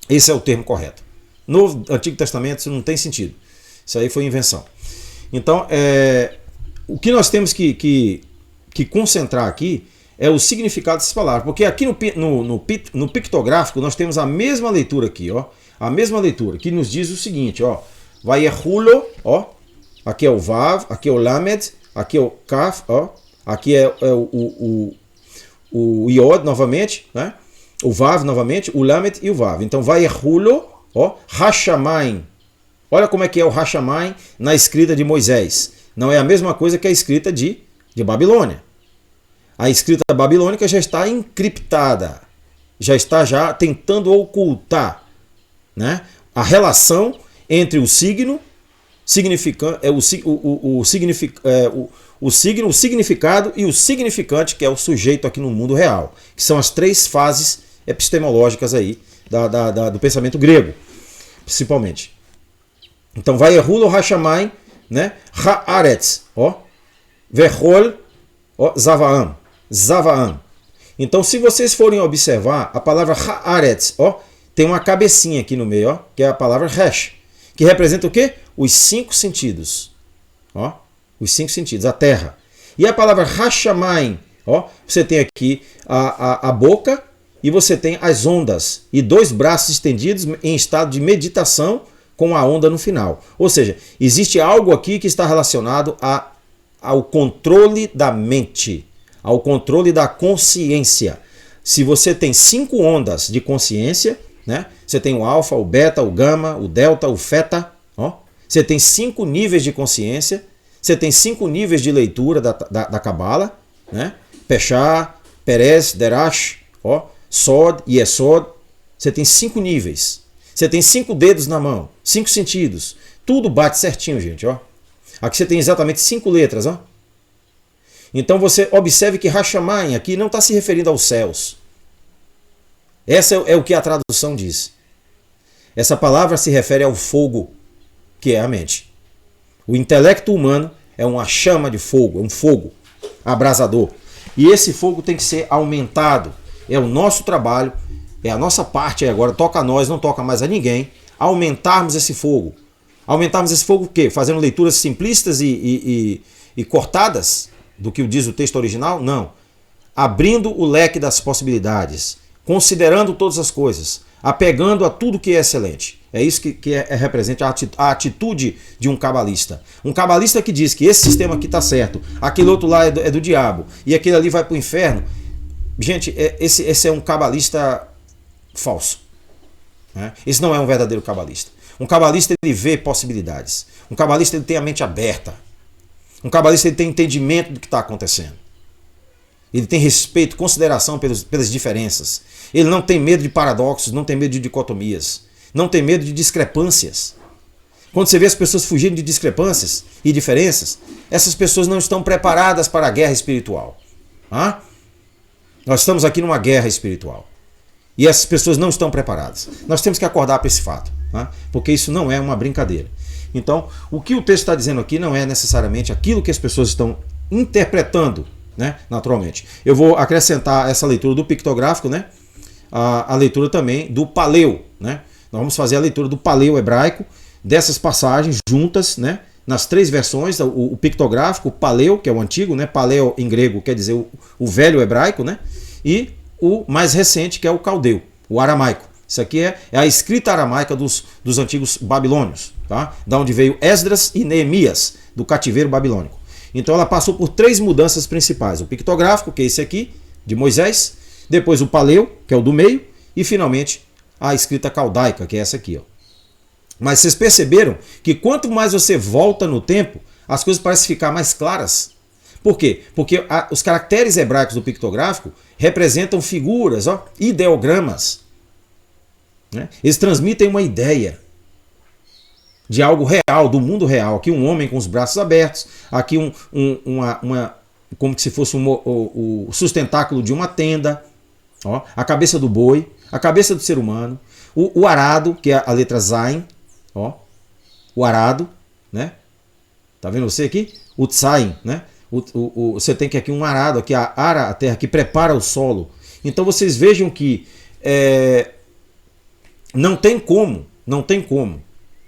Esse é o termo correto. No Antigo Testamento isso não tem sentido. Isso aí foi invenção. Então, o que nós temos que concentrar aqui é o significado dessas palavras. Porque aqui no pictográfico nós temos a mesma leitura aqui, ó. A mesma leitura, que nos diz o seguinte, ó. Vayehulo, ó. Aqui é o Vav, aqui é o Lamed, aqui é o Kaf, ó. Aqui é o Iod novamente, né? O Vav novamente, o Lamed e o Vav. Então, Vayehulo, ó. Hashamayim. Olha como é que é o Hashamayim na escrita de Moisés. Não é a mesma coisa que a escrita de Babilônia. A escrita babilônica já está encriptada. Já está tentando ocultar, né, a relação entre o signo, o significado e o significante, que é o sujeito aqui no mundo real, que são as 3 fases epistemológicas aí do pensamento grego, principalmente. Então, Vayehulo Hashamayim, né, Haaretz, ó, Vehol, ó, Zavaam, Zavaam. Então, se vocês forem observar, a palavra Haaretz, ó, tem uma cabecinha aqui no meio, ó, que é a palavra Resh, que representa o quê? Os 5 sentidos. Ó, os 5 sentidos, a terra. E a palavra Hashamayim, ó, você tem aqui a boca e você tem as ondas e 2 braços estendidos em estado de meditação com a onda no final. Ou seja, existe algo aqui que está relacionado ao controle da mente, ao controle da consciência. Se você tem 5 ondas de consciência, né? Você tem o alfa, o beta, o gama, o delta, o feta. Ó. Você tem 5 níveis de consciência. Você tem 5 níveis de leitura da Cabala. Né? Peshá, Perez, Derash, ó, Sod, Yesod. Você tem 5 níveis. Você tem 5 dedos na mão, 5 sentidos. Tudo bate certinho, gente. Ó. Aqui você tem exatamente 5 letras. Ó. Então você observe que Hashamayim aqui não está se referindo aos céus. Essa é o que a tradução diz. Essa palavra se refere ao fogo, que é a mente. O intelecto humano é uma chama de fogo, é um fogo abrasador. E esse fogo tem que ser aumentado. É o nosso trabalho, É a nossa parte agora, toca a nós, não toca mais a ninguém, aumentarmos esse fogo. Aumentarmos esse fogo o quê? Fazendo leituras simplistas e cortadas do que diz o texto original? Não. Abrindo o leque das possibilidades, considerando todas as coisas, apegando a tudo que é excelente. É isso que representa a atitude de um cabalista. Um cabalista que diz que esse sistema aqui está certo, aquele outro lá é do diabo, e aquele ali vai para o inferno. Gente, esse é um cabalista falso. Né? Esse não é um verdadeiro cabalista. Um cabalista ele vê possibilidades. Um cabalista ele tem a mente aberta. Um cabalista ele tem entendimento do que está acontecendo. Ele tem respeito, consideração pelas diferenças. Ele não tem medo de paradoxos, não tem medo de dicotomias, não tem medo de discrepâncias. Quando você vê as pessoas fugindo de discrepâncias e diferenças, essas pessoas não estão preparadas para a guerra espiritual. Ah? Nós estamos aqui numa guerra espiritual. E essas pessoas não estão preparadas. Nós temos que acordar para esse fato, tá? Porque isso não é uma brincadeira. Então, o que o texto está dizendo aqui não é necessariamente aquilo que as pessoas estão interpretando, né, naturalmente. Eu vou acrescentar essa leitura do pictográfico, né, a leitura também do paleo. Né? Nós vamos fazer a leitura do paleo hebraico, dessas passagens juntas, né, nas três versões, o pictográfico, o paleo, que é o antigo, né, paleo em grego quer dizer o velho hebraico, né, e o mais recente, que é o caldeu, o aramaico. Isso aqui é a escrita aramaica dos antigos babilônios, tá? Da onde veio Esdras e Neemias, do cativeiro babilônico. Então ela passou por três mudanças principais. O pictográfico, que é esse aqui, de Moisés, depois o paleo, que é o do meio, e finalmente a escrita caldaica, que é essa aqui. Ó. Mas vocês perceberam que quanto mais você volta no tempo, as coisas parecem ficar mais claras. Por quê? Porque os caracteres hebraicos do pictográfico representam figuras, ó, ideogramas. Né? Eles transmitem uma ideia de algo real, do mundo real. Aqui um homem com os braços abertos, aqui como se fosse o sustentáculo de uma tenda, ó, a cabeça do boi, a cabeça do ser humano, o arado, que é a letra Zain, ó, o arado, né? Tá vendo você aqui? O Tsain, né? Você tem aqui um arado, aqui a ara, a terra que prepara o solo. Então vocês vejam que não tem como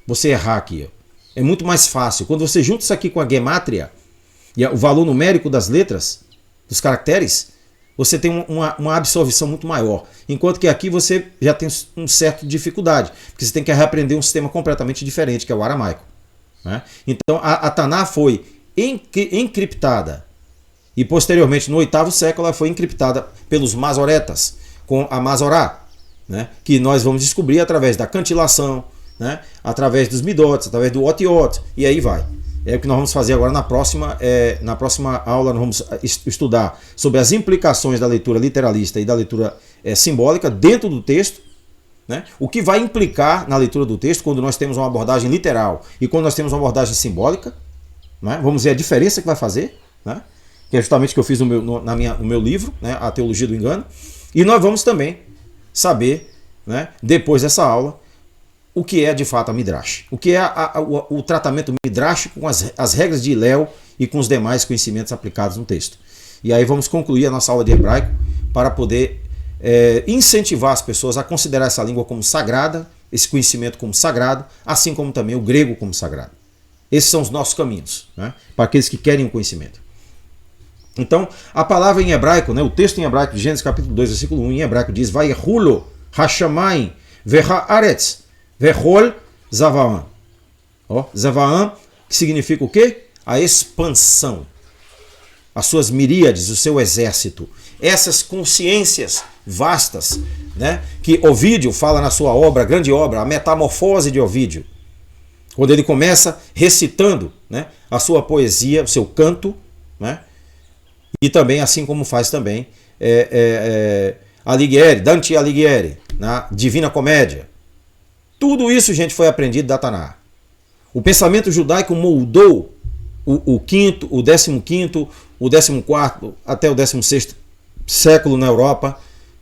você errar aqui. É muito mais fácil. Quando você junta isso aqui com a gemátria, e o valor numérico das letras, dos caracteres, você tem uma absorção muito maior. Enquanto que aqui você já tem uma certa dificuldade, porque você tem que reaprender um sistema completamente diferente, que é o aramaico. Né? Então a Taná foi encriptada, e posteriormente no 8º século ela foi encriptada pelos masoretas, com a Masorá, né? Que nós vamos descobrir através da cantilação, né? Através dos midotes, através do otiot, e aí vai. É o que nós vamos fazer agora na próxima aula. Nós vamos estudar sobre as implicações da leitura literalista e da leitura simbólica dentro do texto, né? O que vai implicar na leitura do texto quando nós temos uma abordagem literal e quando nós temos uma abordagem simbólica, né? Vamos ver a diferença que vai fazer, né? Que é justamente o que eu fiz no meu livro, né? A Teologia do Engano. E nós vamos também saber, né, depois dessa aula, o que é de fato a Midrash. O que é o tratamento midrástico com as regras de Hillel e com os demais conhecimentos aplicados no texto. E aí vamos concluir a nossa aula de hebraico para poder incentivar as pessoas a considerar essa língua como sagrada, esse conhecimento como sagrado, assim como também o grego como sagrado. Esses são os nossos caminhos, né, para aqueles que querem o conhecimento. Então, a palavra em hebraico, né, o texto em hebraico de Gênesis capítulo 2, versículo 1, em hebraico diz: Vayehulo hashamayim vehaaretz vehol zavaam. Zavaam, que significa o quê? A expansão. As suas miríades, o seu exército. Essas consciências vastas, né, que Ovídio fala na sua obra, grande obra, a Metamorfose de Ovídio. Quando ele começa recitando, né, a sua poesia, o seu canto, né, e também, assim como faz também Alighieri, Dante Alighieri, na Divina Comédia. Tudo isso, gente, foi aprendido da Taná. O pensamento judaico moldou o 15º, o 15º, o 14º, até o 16º século na Europa,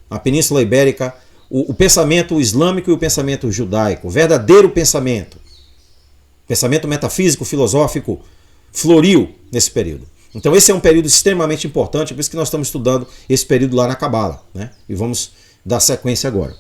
na Península Ibérica, o pensamento islâmico e o pensamento judaico, o verdadeiro pensamento metafísico, filosófico, floriu nesse período. Então esse é um período extremamente importante, por isso que nós estamos estudando esse período lá na Cabala, né? E vamos dar sequência agora.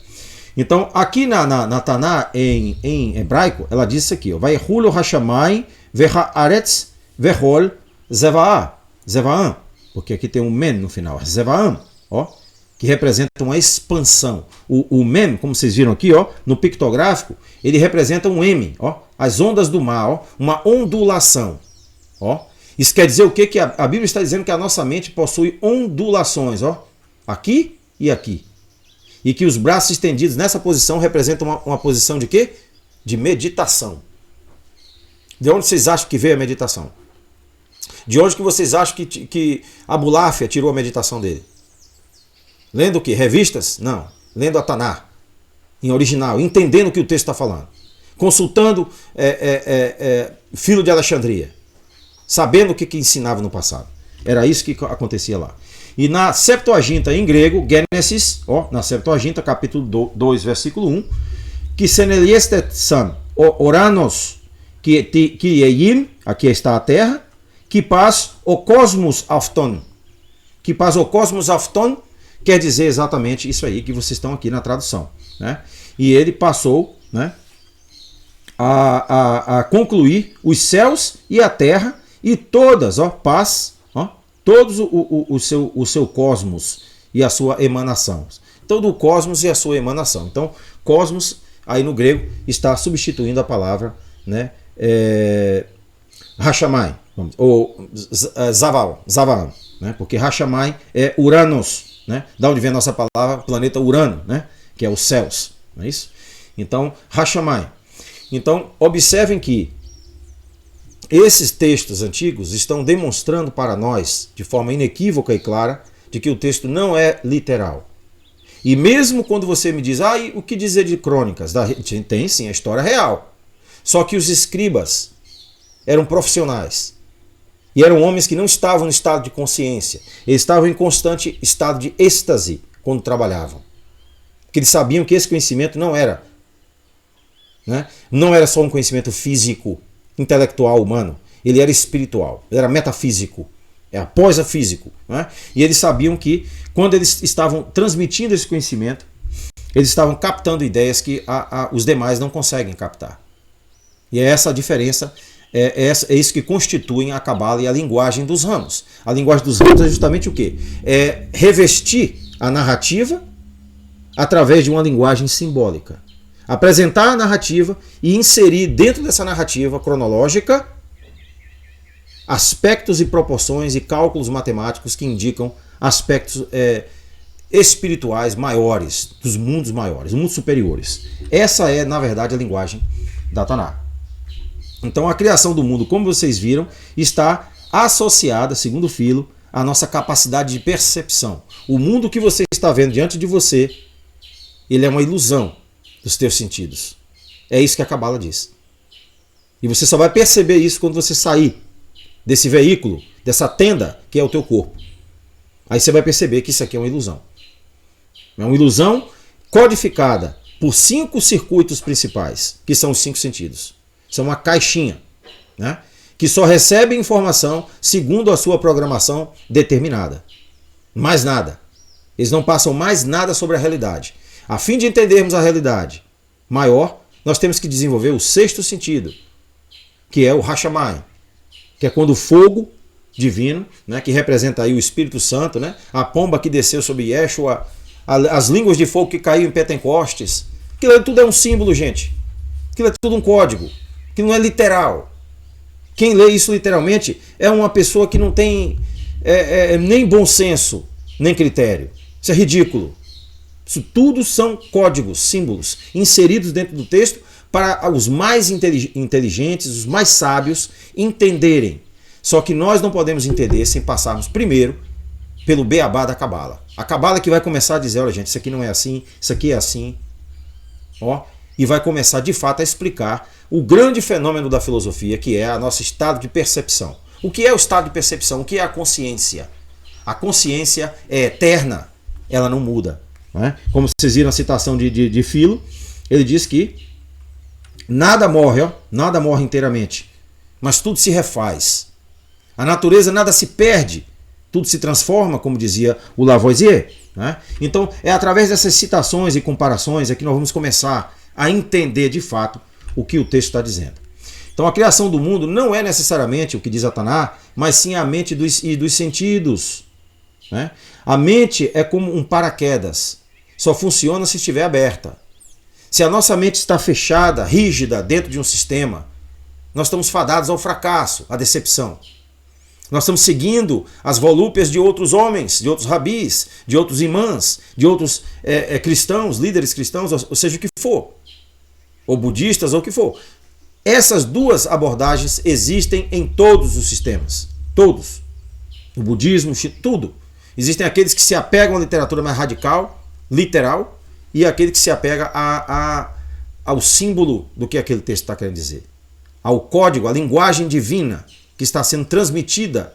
Então, aqui na Taná, em hebraico, ela diz isso aqui, ó, vai Hulo Hashamai Vehaaretz Vehol Zevaam, porque aqui tem um men no final, Zevaam, ó, que representa uma expansão. O mem, como vocês viram aqui, ó, no pictográfico, ele representa um M, ó, as ondas do mar, ó, uma ondulação. Ó. Isso quer dizer o quê? Que a Bíblia está dizendo que a nossa mente possui ondulações, ó, aqui e aqui. E que os braços estendidos nessa posição representam uma posição de quê? De meditação. De onde vocês acham que veio a meditação? De onde que vocês acham que Abu Lafia tirou a meditação dele? Lendo o quê? Revistas? Não. Lendo a Taná, em original, entendendo o que o texto está falando. Consultando Filo de Alexandria, sabendo o que ensinava no passado. Era isso que acontecia lá. E na Septuaginta em grego, Gênesis, ó, na Septuaginta, capítulo 2, versículo 1, que seneliestet san oranos que eim, aqui está a terra, que paz o cosmos afton. Que paz o cosmos afton quer dizer exatamente isso aí que vocês estão aqui na tradução, né? E ele passou, né, a concluir os céus e a terra e todas, ó, paz, ó, todos o seu cosmos e a sua emanação. Todo o cosmos e a sua emanação. Então, cosmos, aí no grego, está substituindo a palavra, né, Hashamai, ou Zaval, né, porque Hashamai é Uranus, né, da onde vem a nossa palavra planeta Urano, né, que é os céus, não é isso? Então, Hashamai. Então, observem que esses textos antigos estão demonstrando para nós, de forma inequívoca e clara, de que o texto não é literal. E mesmo quando você me diz, e o que dizer de crônicas? Tem sim, a história real. Só que os escribas eram profissionais. E eram homens que não estavam no estado de consciência. Eles estavam em constante estado de êxtase quando trabalhavam. Porque eles sabiam que esse conhecimento não era, né, não era só um conhecimento físico, intelectual, humano. Ele era espiritual, ele era metafísico, era pós-físico, né? E eles sabiam que quando eles estavam transmitindo esse conhecimento, eles estavam captando ideias que os demais não conseguem captar. E é essa a diferença, é isso que constitui a Cabala e a linguagem dos ramos. A linguagem dos ramos é justamente o quê? É revestir a narrativa através de uma linguagem simbólica. Apresentar a narrativa e inserir dentro dessa narrativa cronológica aspectos e proporções e cálculos matemáticos que indicam aspectos espirituais maiores, dos mundos maiores, mundos superiores. Essa é, na verdade, a linguagem da Taná. Então, a criação do mundo, como vocês viram, está associada, segundo Filo, à nossa capacidade de percepção. O mundo que você está vendo diante de você, ele é uma ilusão dos teus sentidos. É isso que a Cabala diz. E você só vai perceber isso quando você sair desse veículo, dessa tenda que é o teu corpo. Aí você vai perceber que isso aqui é uma ilusão. É uma ilusão codificada por 5 circuitos principais, que são os 5 sentidos. São uma caixinha, né, que só recebe informação segundo a sua programação determinada. Mais nada. Eles não passam mais nada sobre a realidade. A fim de entendermos a realidade maior, nós temos que desenvolver o 6º sentido, que é o Hashamai, que é quando o fogo divino, né, que representa aí o Espírito Santo, né, a pomba que desceu sobre Yeshua, as línguas de fogo que caíram em Pentecostes. Aquilo tudo é um símbolo, gente. Aquilo é tudo um código, que não é literal. Quem lê isso literalmente é uma pessoa que não tem nem bom senso, nem critério. Isso é ridículo. Isso tudo são códigos, símbolos, inseridos dentro do texto para os mais inteligentes, os mais sábios entenderem. Só que nós não podemos entender sem passarmos primeiro pelo beabá da Cabala. A Cabala que vai começar a dizer, olha gente, isso aqui não é assim, isso aqui é assim. Ó, e vai começar de fato a explicar o grande fenômeno da filosofia, que é o nosso estado de percepção. O que é o estado de percepção? O que é a consciência? A consciência é eterna, ela não muda. Como vocês viram a citação de Filo, ele diz que nada morre, ó, nada morre inteiramente, mas tudo se refaz. A natureza nada se perde, tudo se transforma, como dizia o Lavoisier. né? Então é através dessas citações e comparações é que nós vamos começar a entender de fato o que o texto está dizendo. Então a criação do mundo não é necessariamente o que diz a Taná, mas sim a mente e dos sentidos, né? A mente é como um paraquedas, só funciona se estiver aberta. Se a nossa mente está fechada, rígida, dentro de um sistema, nós estamos fadados ao fracasso, à decepção. Nós estamos seguindo as volúpias de outros homens, de outros rabis, de outros imãs, de outros cristãos, líderes cristãos, ou seja, o que for, ou budistas, ou o que for. Essas duas abordagens existem em todos os sistemas, todos. O budismo, tudo. Existem aqueles que se apegam à literatura mais radical, literal, e aquele que se apega ao símbolo do que aquele texto está querendo dizer. Ao código, à linguagem divina que está sendo transmitida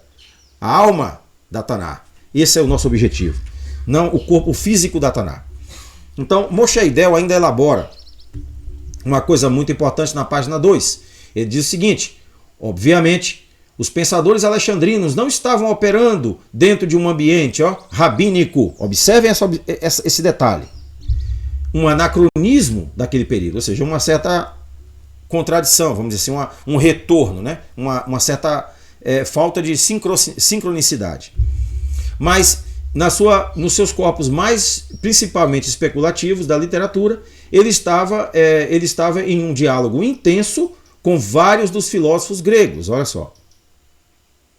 à alma da Taná. Esse é o nosso objetivo, não o corpo físico da Taná. Então, Moshe Idel ainda elabora uma coisa muito importante na página 2. Ele diz o seguinte: obviamente, os pensadores alexandrinos não estavam operando dentro de um ambiente rabínico. Observem esse detalhe. Um anacronismo daquele período, ou seja, uma certa contradição, vamos dizer assim, um retorno, né? uma certa falta de sincronicidade. Mas nos seus corpos mais principalmente especulativos da literatura, ele estava em um diálogo intenso com vários dos filósofos gregos. Olha só.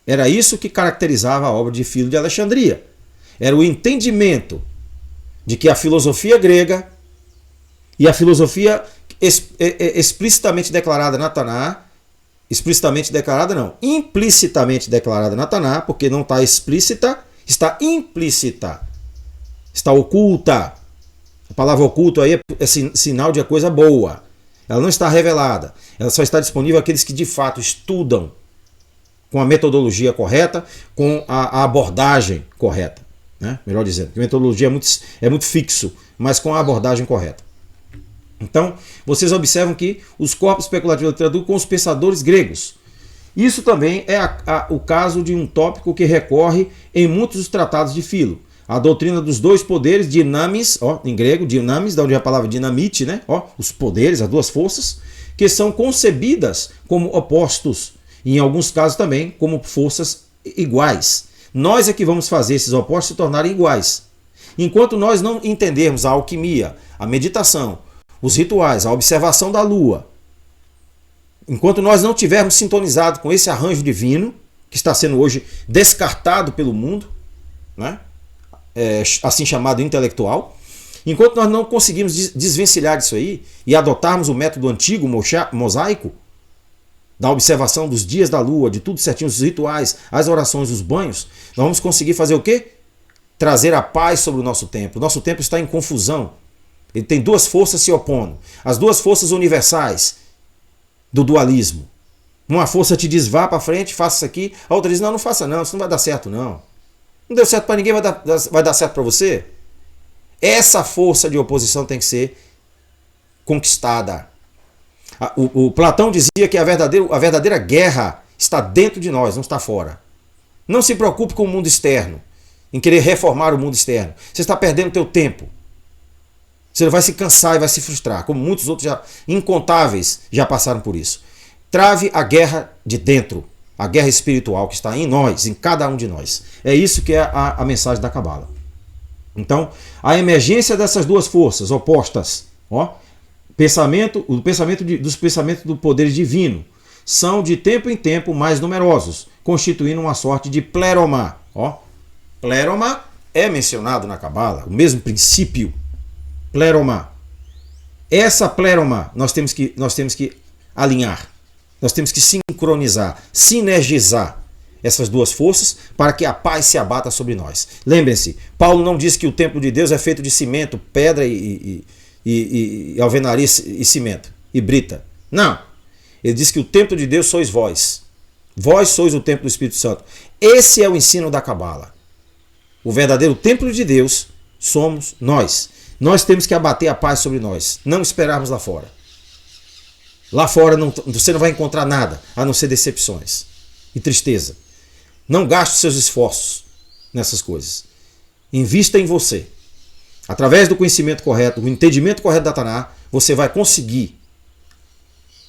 Era isso que caracterizava a obra de Filo de Alexandria. Era o entendimento de que a filosofia grega e a filosofia explicitamente declarada na Taná, implicitamente declarada na Taná, porque não está explícita, está implícita, está oculta. A palavra oculto aí é sinal de coisa boa. Ela não está revelada, ela só está disponível àqueles que de fato estudam com a metodologia correta, com a abordagem correta, né? Melhor dizendo, porque a metodologia é muito fixo, mas com a abordagem correta. Então, vocês observam que os corpos especulativos da literatura com os pensadores gregos. Isso também é o caso de um tópico que recorre em muitos dos tratados de Filo. A doutrina dos dois poderes, dinamis, em grego, dinamis, da onde é a palavra dinamite, né? Os poderes, as duas forças, que são concebidas como opostos, e em alguns casos também como forças iguais. Nós é que vamos fazer esses opostos se tornarem iguais. Enquanto nós não entendermos a alquimia, a meditação, os rituais, a observação da lua, enquanto nós não tivermos sintonizado com esse arranjo divino, que está sendo hoje descartado pelo mundo, né? Assim chamado intelectual, enquanto nós não conseguimos desvencilhar disso aí e adotarmos o método antigo, mosaico, da observação dos dias da lua, de tudo certinho, os rituais, as orações, os banhos, nós vamos conseguir fazer o quê? Trazer a paz sobre o nosso tempo. O nosso tempo está em confusão. Ele tem duas forças se opondo. As duas forças universais do dualismo. Uma força te diz, vá para frente, faça isso aqui. A outra diz, não faça não, isso não vai dar certo não. Não deu certo para ninguém, vai dar certo para você? Essa força de oposição tem que ser conquistada. O Platão dizia que a verdadeira guerra está dentro de nós, não está fora. Não se preocupe com o mundo externo, em querer reformar o mundo externo. Você está perdendo o teu tempo. Você vai se cansar e vai se frustrar, como muitos outros incontáveis já passaram por isso. Trave a guerra de dentro, a guerra espiritual que está em nós, em cada um de nós. É isso que é a mensagem da Cabala. Então, a emergência dessas duas forças opostas, dos pensamentos do poder divino, são de tempo em tempo mais numerosos, constituindo uma sorte de pleroma. Pleroma é mencionado na Cabala, o mesmo princípio. Pleroma. Essa pleroma nós temos que alinhar, nós temos que sincronizar, sinergizar essas duas forças para que a paz se abata sobre nós. Lembrem-se, Paulo não diz que o templo de Deus é feito de cimento, pedra e alvenaria e cimento e brita. Não. Ele diz que o templo de Deus sois vós. Vós sois o templo do Espírito Santo. Esse é o ensino da Cabala. O verdadeiro templo de Deus somos nós. Nós temos que abater a paz sobre nós, não esperarmos lá fora. Lá fora você não vai encontrar nada, a não ser decepções e tristeza. Não gaste seus esforços nessas coisas. Invista em você. através do conhecimento correto, do entendimento correto da Taná, você vai conseguir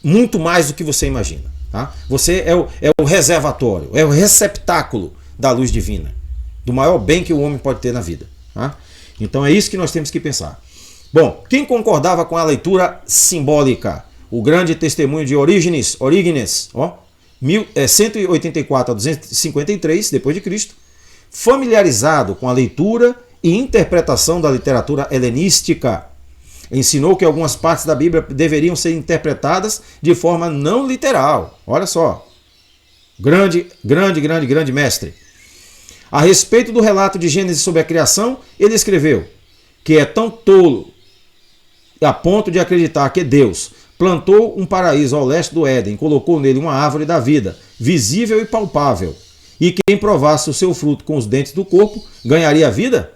muito mais do que você imagina. Tá? Você é o reservatório, é o receptáculo da luz divina, do maior bem que o homem pode ter na vida. Tá? Então é isso que nós temos que pensar. Bom, quem concordava com a leitura simbólica? O grande testemunho de Orígenes, 184 a 253 depois de Cristo, familiarizado com a leitura e interpretação da literatura helenística, ensinou que algumas partes da Bíblia deveriam ser interpretadas de forma não literal. Olha só, grande mestre. A respeito do relato de Gênesis sobre a criação, ele escreveu que é tão tolo a ponto de acreditar que Deus plantou um paraíso ao leste do Éden, colocou nele uma árvore da vida, visível e palpável, e quem provasse o seu fruto com os dentes do corpo ganharia a vida?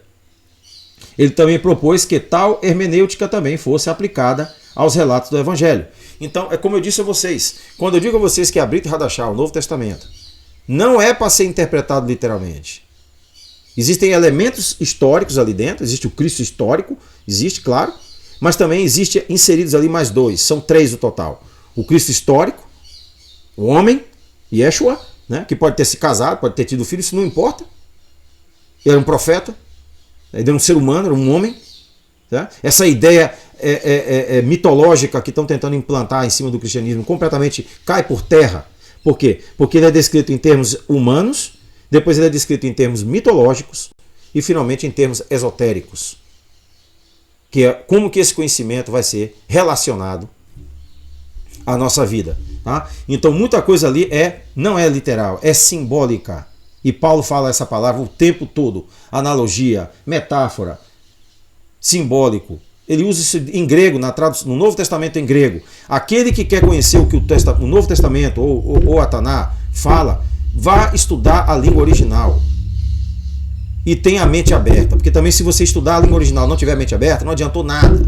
Ele também propôs que tal hermenêutica também fosse aplicada aos relatos do Evangelho. Então, é como eu disse a vocês, quando eu digo a vocês que a Brit Hadashah, o Novo Testamento, não é para ser interpretado literalmente. Existem elementos históricos ali dentro, existe o Cristo histórico, existe, claro, mas também existe inseridos ali mais dois, são três no total. O Cristo histórico, o homem, Yeshua, né, que pode ter se casado, pode ter tido filho, isso não importa. Ele era um profeta, ele era um ser humano, era um homem. Tá? Essa ideia mitológica que estão tentando implantar em cima do cristianismo completamente cai por terra. Por quê? Porque ele é descrito em termos humanos, depois ele é descrito em termos mitológicos e finalmente em termos esotéricos. Que é como que esse conhecimento vai ser relacionado à nossa vida. Tá? Então muita coisa ali não é literal, é simbólica. E Paulo fala essa palavra o tempo todo. Analogia, metáfora, simbólico. Ele usa isso em grego, no Novo Testamento em grego. Aquele que quer conhecer o que o Novo Testamento ou a Taná fala, vá estudar a língua original. E tenha a mente aberta. Porque também se você estudar a língua original e não tiver a mente aberta, não adiantou nada.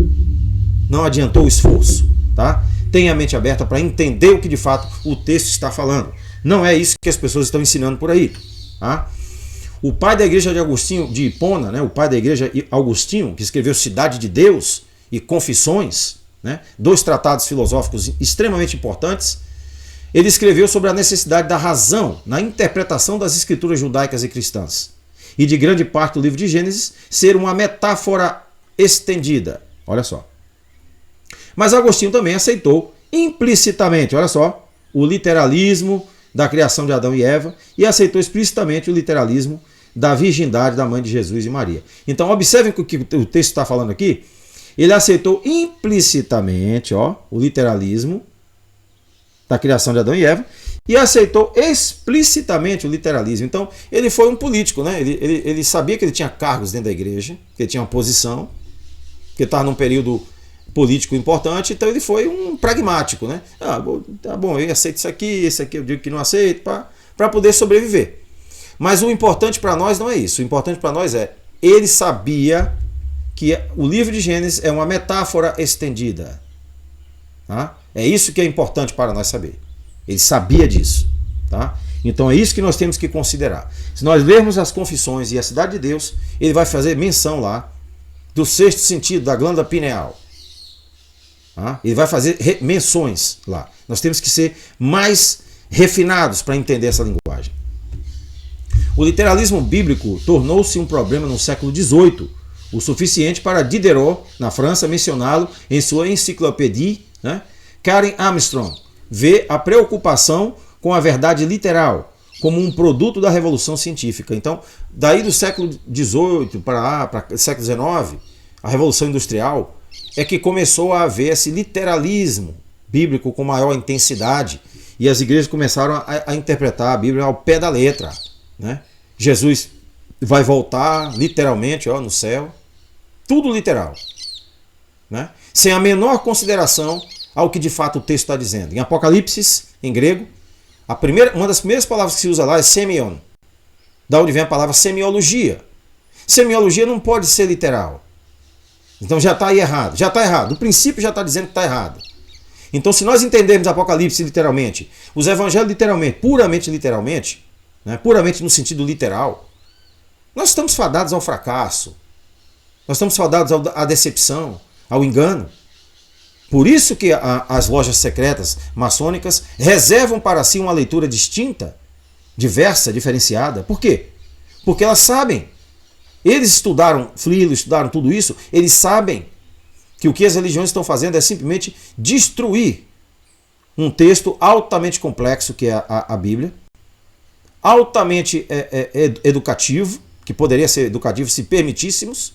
Não adiantou o esforço. Tá? Tenha a mente aberta para entender o que de fato o texto está falando. Não é isso que as pessoas estão ensinando por aí. Tá? O pai da igreja de Agostinho, de Hipona, né, o pai da igreja Agostinho, que escreveu Cidade de Deus e Confissões, né, dois tratados filosóficos extremamente importantes, ele escreveu sobre a necessidade da razão na interpretação das escrituras judaicas e cristãs. E de grande parte do livro de Gênesis ser uma metáfora estendida. Olha só. Mas Agostinho também aceitou implicitamente, olha só, o literalismo da criação de Adão e Eva e aceitou explicitamente o literalismo da virgindade da mãe de Jesus e Maria. Então observem o que o texto está falando aqui. Ele aceitou implicitamente o literalismo da criação de Adão e Eva e aceitou explicitamente o literalismo. Então ele foi um político, né? Ele sabia que ele tinha cargos dentro da igreja, que ele tinha uma posição, que ele estava num período político importante, então ele foi um pragmático, né? Tá bom, eu aceito isso aqui, esse aqui eu digo que não aceito, para poder sobreviver. Mas o importante para nós não é isso. O importante para nós é, ele sabia que o livro de Gênesis é uma metáfora estendida. Tá? É isso que é importante para nós saber. Ele sabia disso. Tá? Então é isso que nós temos que considerar. Se nós lermos as Confissões e a Cidade de Deus, ele vai fazer menção lá do sexto sentido da glândula pineal. Tá? Ele vai fazer menções lá. Nós temos que ser mais refinados para entender essa linguagem. O literalismo bíblico tornou-se um problema no século XVIII, o suficiente para Diderot, na França, mencioná-lo em sua enciclopédia, né? Karen Armstrong vê a preocupação com a verdade literal como um produto da revolução científica. Então, daí do século XVIII para o século XIX, a revolução industrial, é que começou a haver esse literalismo bíblico com maior intensidade e as igrejas começaram a interpretar a Bíblia ao pé da letra. Né? Jesus vai voltar literalmente no céu, tudo literal, né? Sem a menor consideração ao que de fato o texto está dizendo. Em Apocalipse, em grego, uma das primeiras palavras que se usa lá é semion, da onde vem a palavra semiologia. Semiologia não pode ser literal. Então já está aí errado, já está errado. O princípio já está dizendo que está errado. Então se nós entendermos Apocalipse literalmente, os evangelhos literalmente, né, puramente no sentido literal, nós estamos fadados ao fracasso. Nós estamos fadados à decepção, ao engano. Por isso que as lojas secretas maçônicas reservam para si uma leitura distinta, diversa, diferenciada. Por quê? Porque elas sabem. Eles estudaram Frilo, estudaram tudo isso, eles sabem que o que as religiões estão fazendo é simplesmente destruir um texto altamente complexo, que é a Bíblia, altamente educativo, que poderia ser educativo se permitíssemos.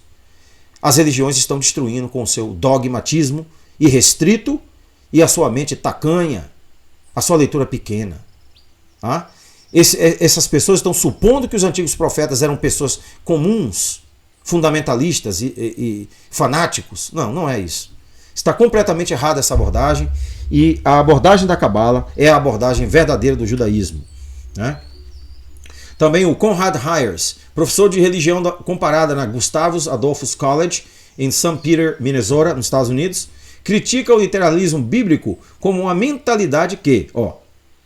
As religiões estão destruindo com o seu dogmatismo irrestrito e a sua mente tacanha, a sua leitura pequena. Tá? Essas pessoas estão supondo que os antigos profetas eram pessoas comuns, fundamentalistas e fanáticos. Não, não é isso. Está completamente errada essa abordagem, e a abordagem da Cabala é a abordagem verdadeira do judaísmo. Né? Também o Conrad Hyers, professor de religião comparada na Gustavus Adolphus College, em St. Peter, Minnesota, nos Estados Unidos, critica o literalismo bíblico como uma mentalidade que,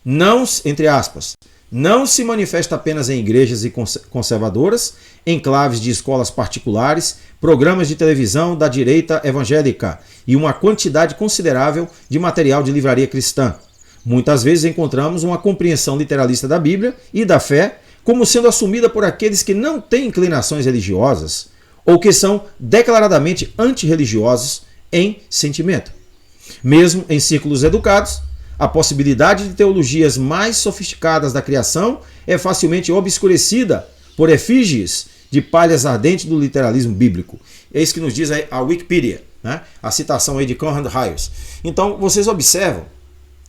não, entre aspas, não se manifesta apenas em igrejas e conservadoras, enclaves de escolas particulares, programas de televisão da direita evangélica e uma quantidade considerável de material de livraria cristã. Muitas vezes encontramos uma compreensão literalista da Bíblia e da fé como sendo assumida por aqueles que não têm inclinações religiosas ou que são declaradamente antirreligiosos em sentimento. Mesmo em círculos educados, a possibilidade de teologias mais sofisticadas da criação é facilmente obscurecida por efígies de palhas ardentes do literalismo bíblico. É isso que nos diz a Wikipedia, né? A citação aí de Conrad Hyers. Então, vocês observam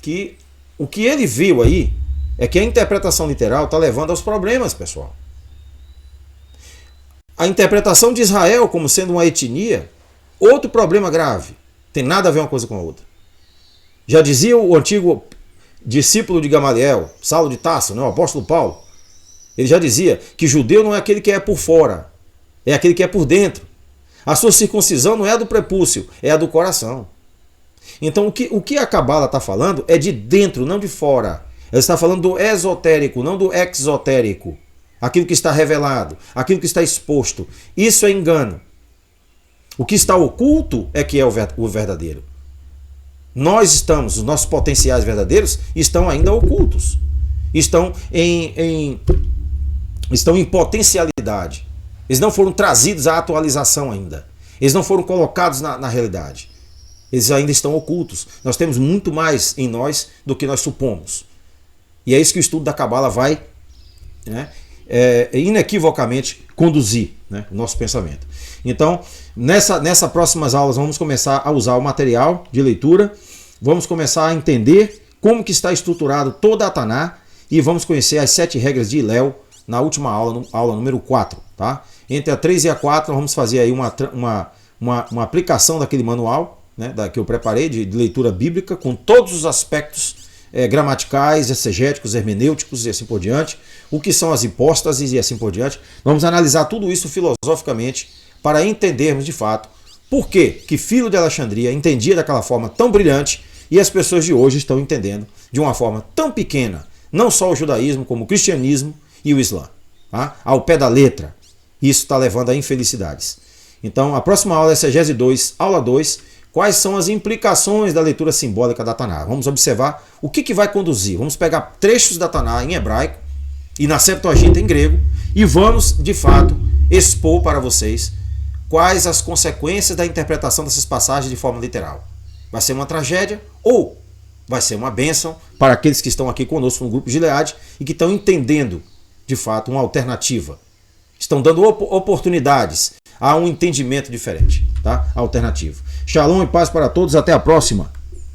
que o que ele viu aí é que a interpretação literal está levando aos problemas, pessoal. A interpretação de Israel como sendo uma etnia, outro problema grave. Tem nada a ver uma coisa com a outra. Já dizia o antigo discípulo de Gamaliel, Saulo de Tarso, né, o apóstolo Paulo. Ele já dizia que judeu não é aquele que é por fora, é aquele que é por dentro. A sua circuncisão não é a do prepúcio, é a do coração. Então o que a Cabala está falando é de dentro, não de fora. Ela está falando do esotérico, não do exotérico. Aquilo que está revelado, aquilo que está exposto. Isso é engano. O que está oculto é que é o verdadeiro. Os nossos potenciais verdadeiros estão ainda ocultos. Estão em potencialidade. Eles não foram trazidos à atualização ainda. Eles não foram colocados na realidade. Eles ainda estão ocultos. Nós temos muito mais em nós do que nós supomos. E é isso que o estudo da Cabala vai, né, inequivocamente conduzir, né, o nosso pensamento. Então, nessas próximas aulas, vamos começar a usar o material de leitura, vamos começar a entender como que está estruturado toda a Taná e vamos conhecer as 7 regras de Hillel na última aula, aula número 4. Tá? Entre a 3 e a 4, vamos fazer aí uma aplicação daquele manual, né, que eu preparei de leitura bíblica, com todos os aspectos gramaticais, exegéticos, hermenêuticos e assim por diante, o que são as hipóstases e assim por diante. Vamos analisar tudo isso filosoficamente para entendermos de fato por que Filo de Alexandria entendia daquela forma tão brilhante e as pessoas de hoje estão entendendo de uma forma tão pequena, não só o judaísmo, como o cristianismo e o islã, tá? Ao pé da letra. Isso está levando a infelicidades. Então, a próxima aula é Exegese 2, aula 2, quais são as implicações da leitura simbólica da Taná. Vamos observar o que vai conduzir. Vamos pegar trechos da Taná em hebraico e na Septuaginta em grego e vamos, de fato, expor para vocês quais as consequências da interpretação dessas passagens de forma literal. Vai ser uma tragédia ou vai ser uma bênção para aqueles que estão aqui conosco no grupo Gileade e que estão entendendo, de fato, uma alternativa. Estão dando oportunidades a um entendimento diferente, tá? Alternativo. Shalom e paz para todos, até a próxima.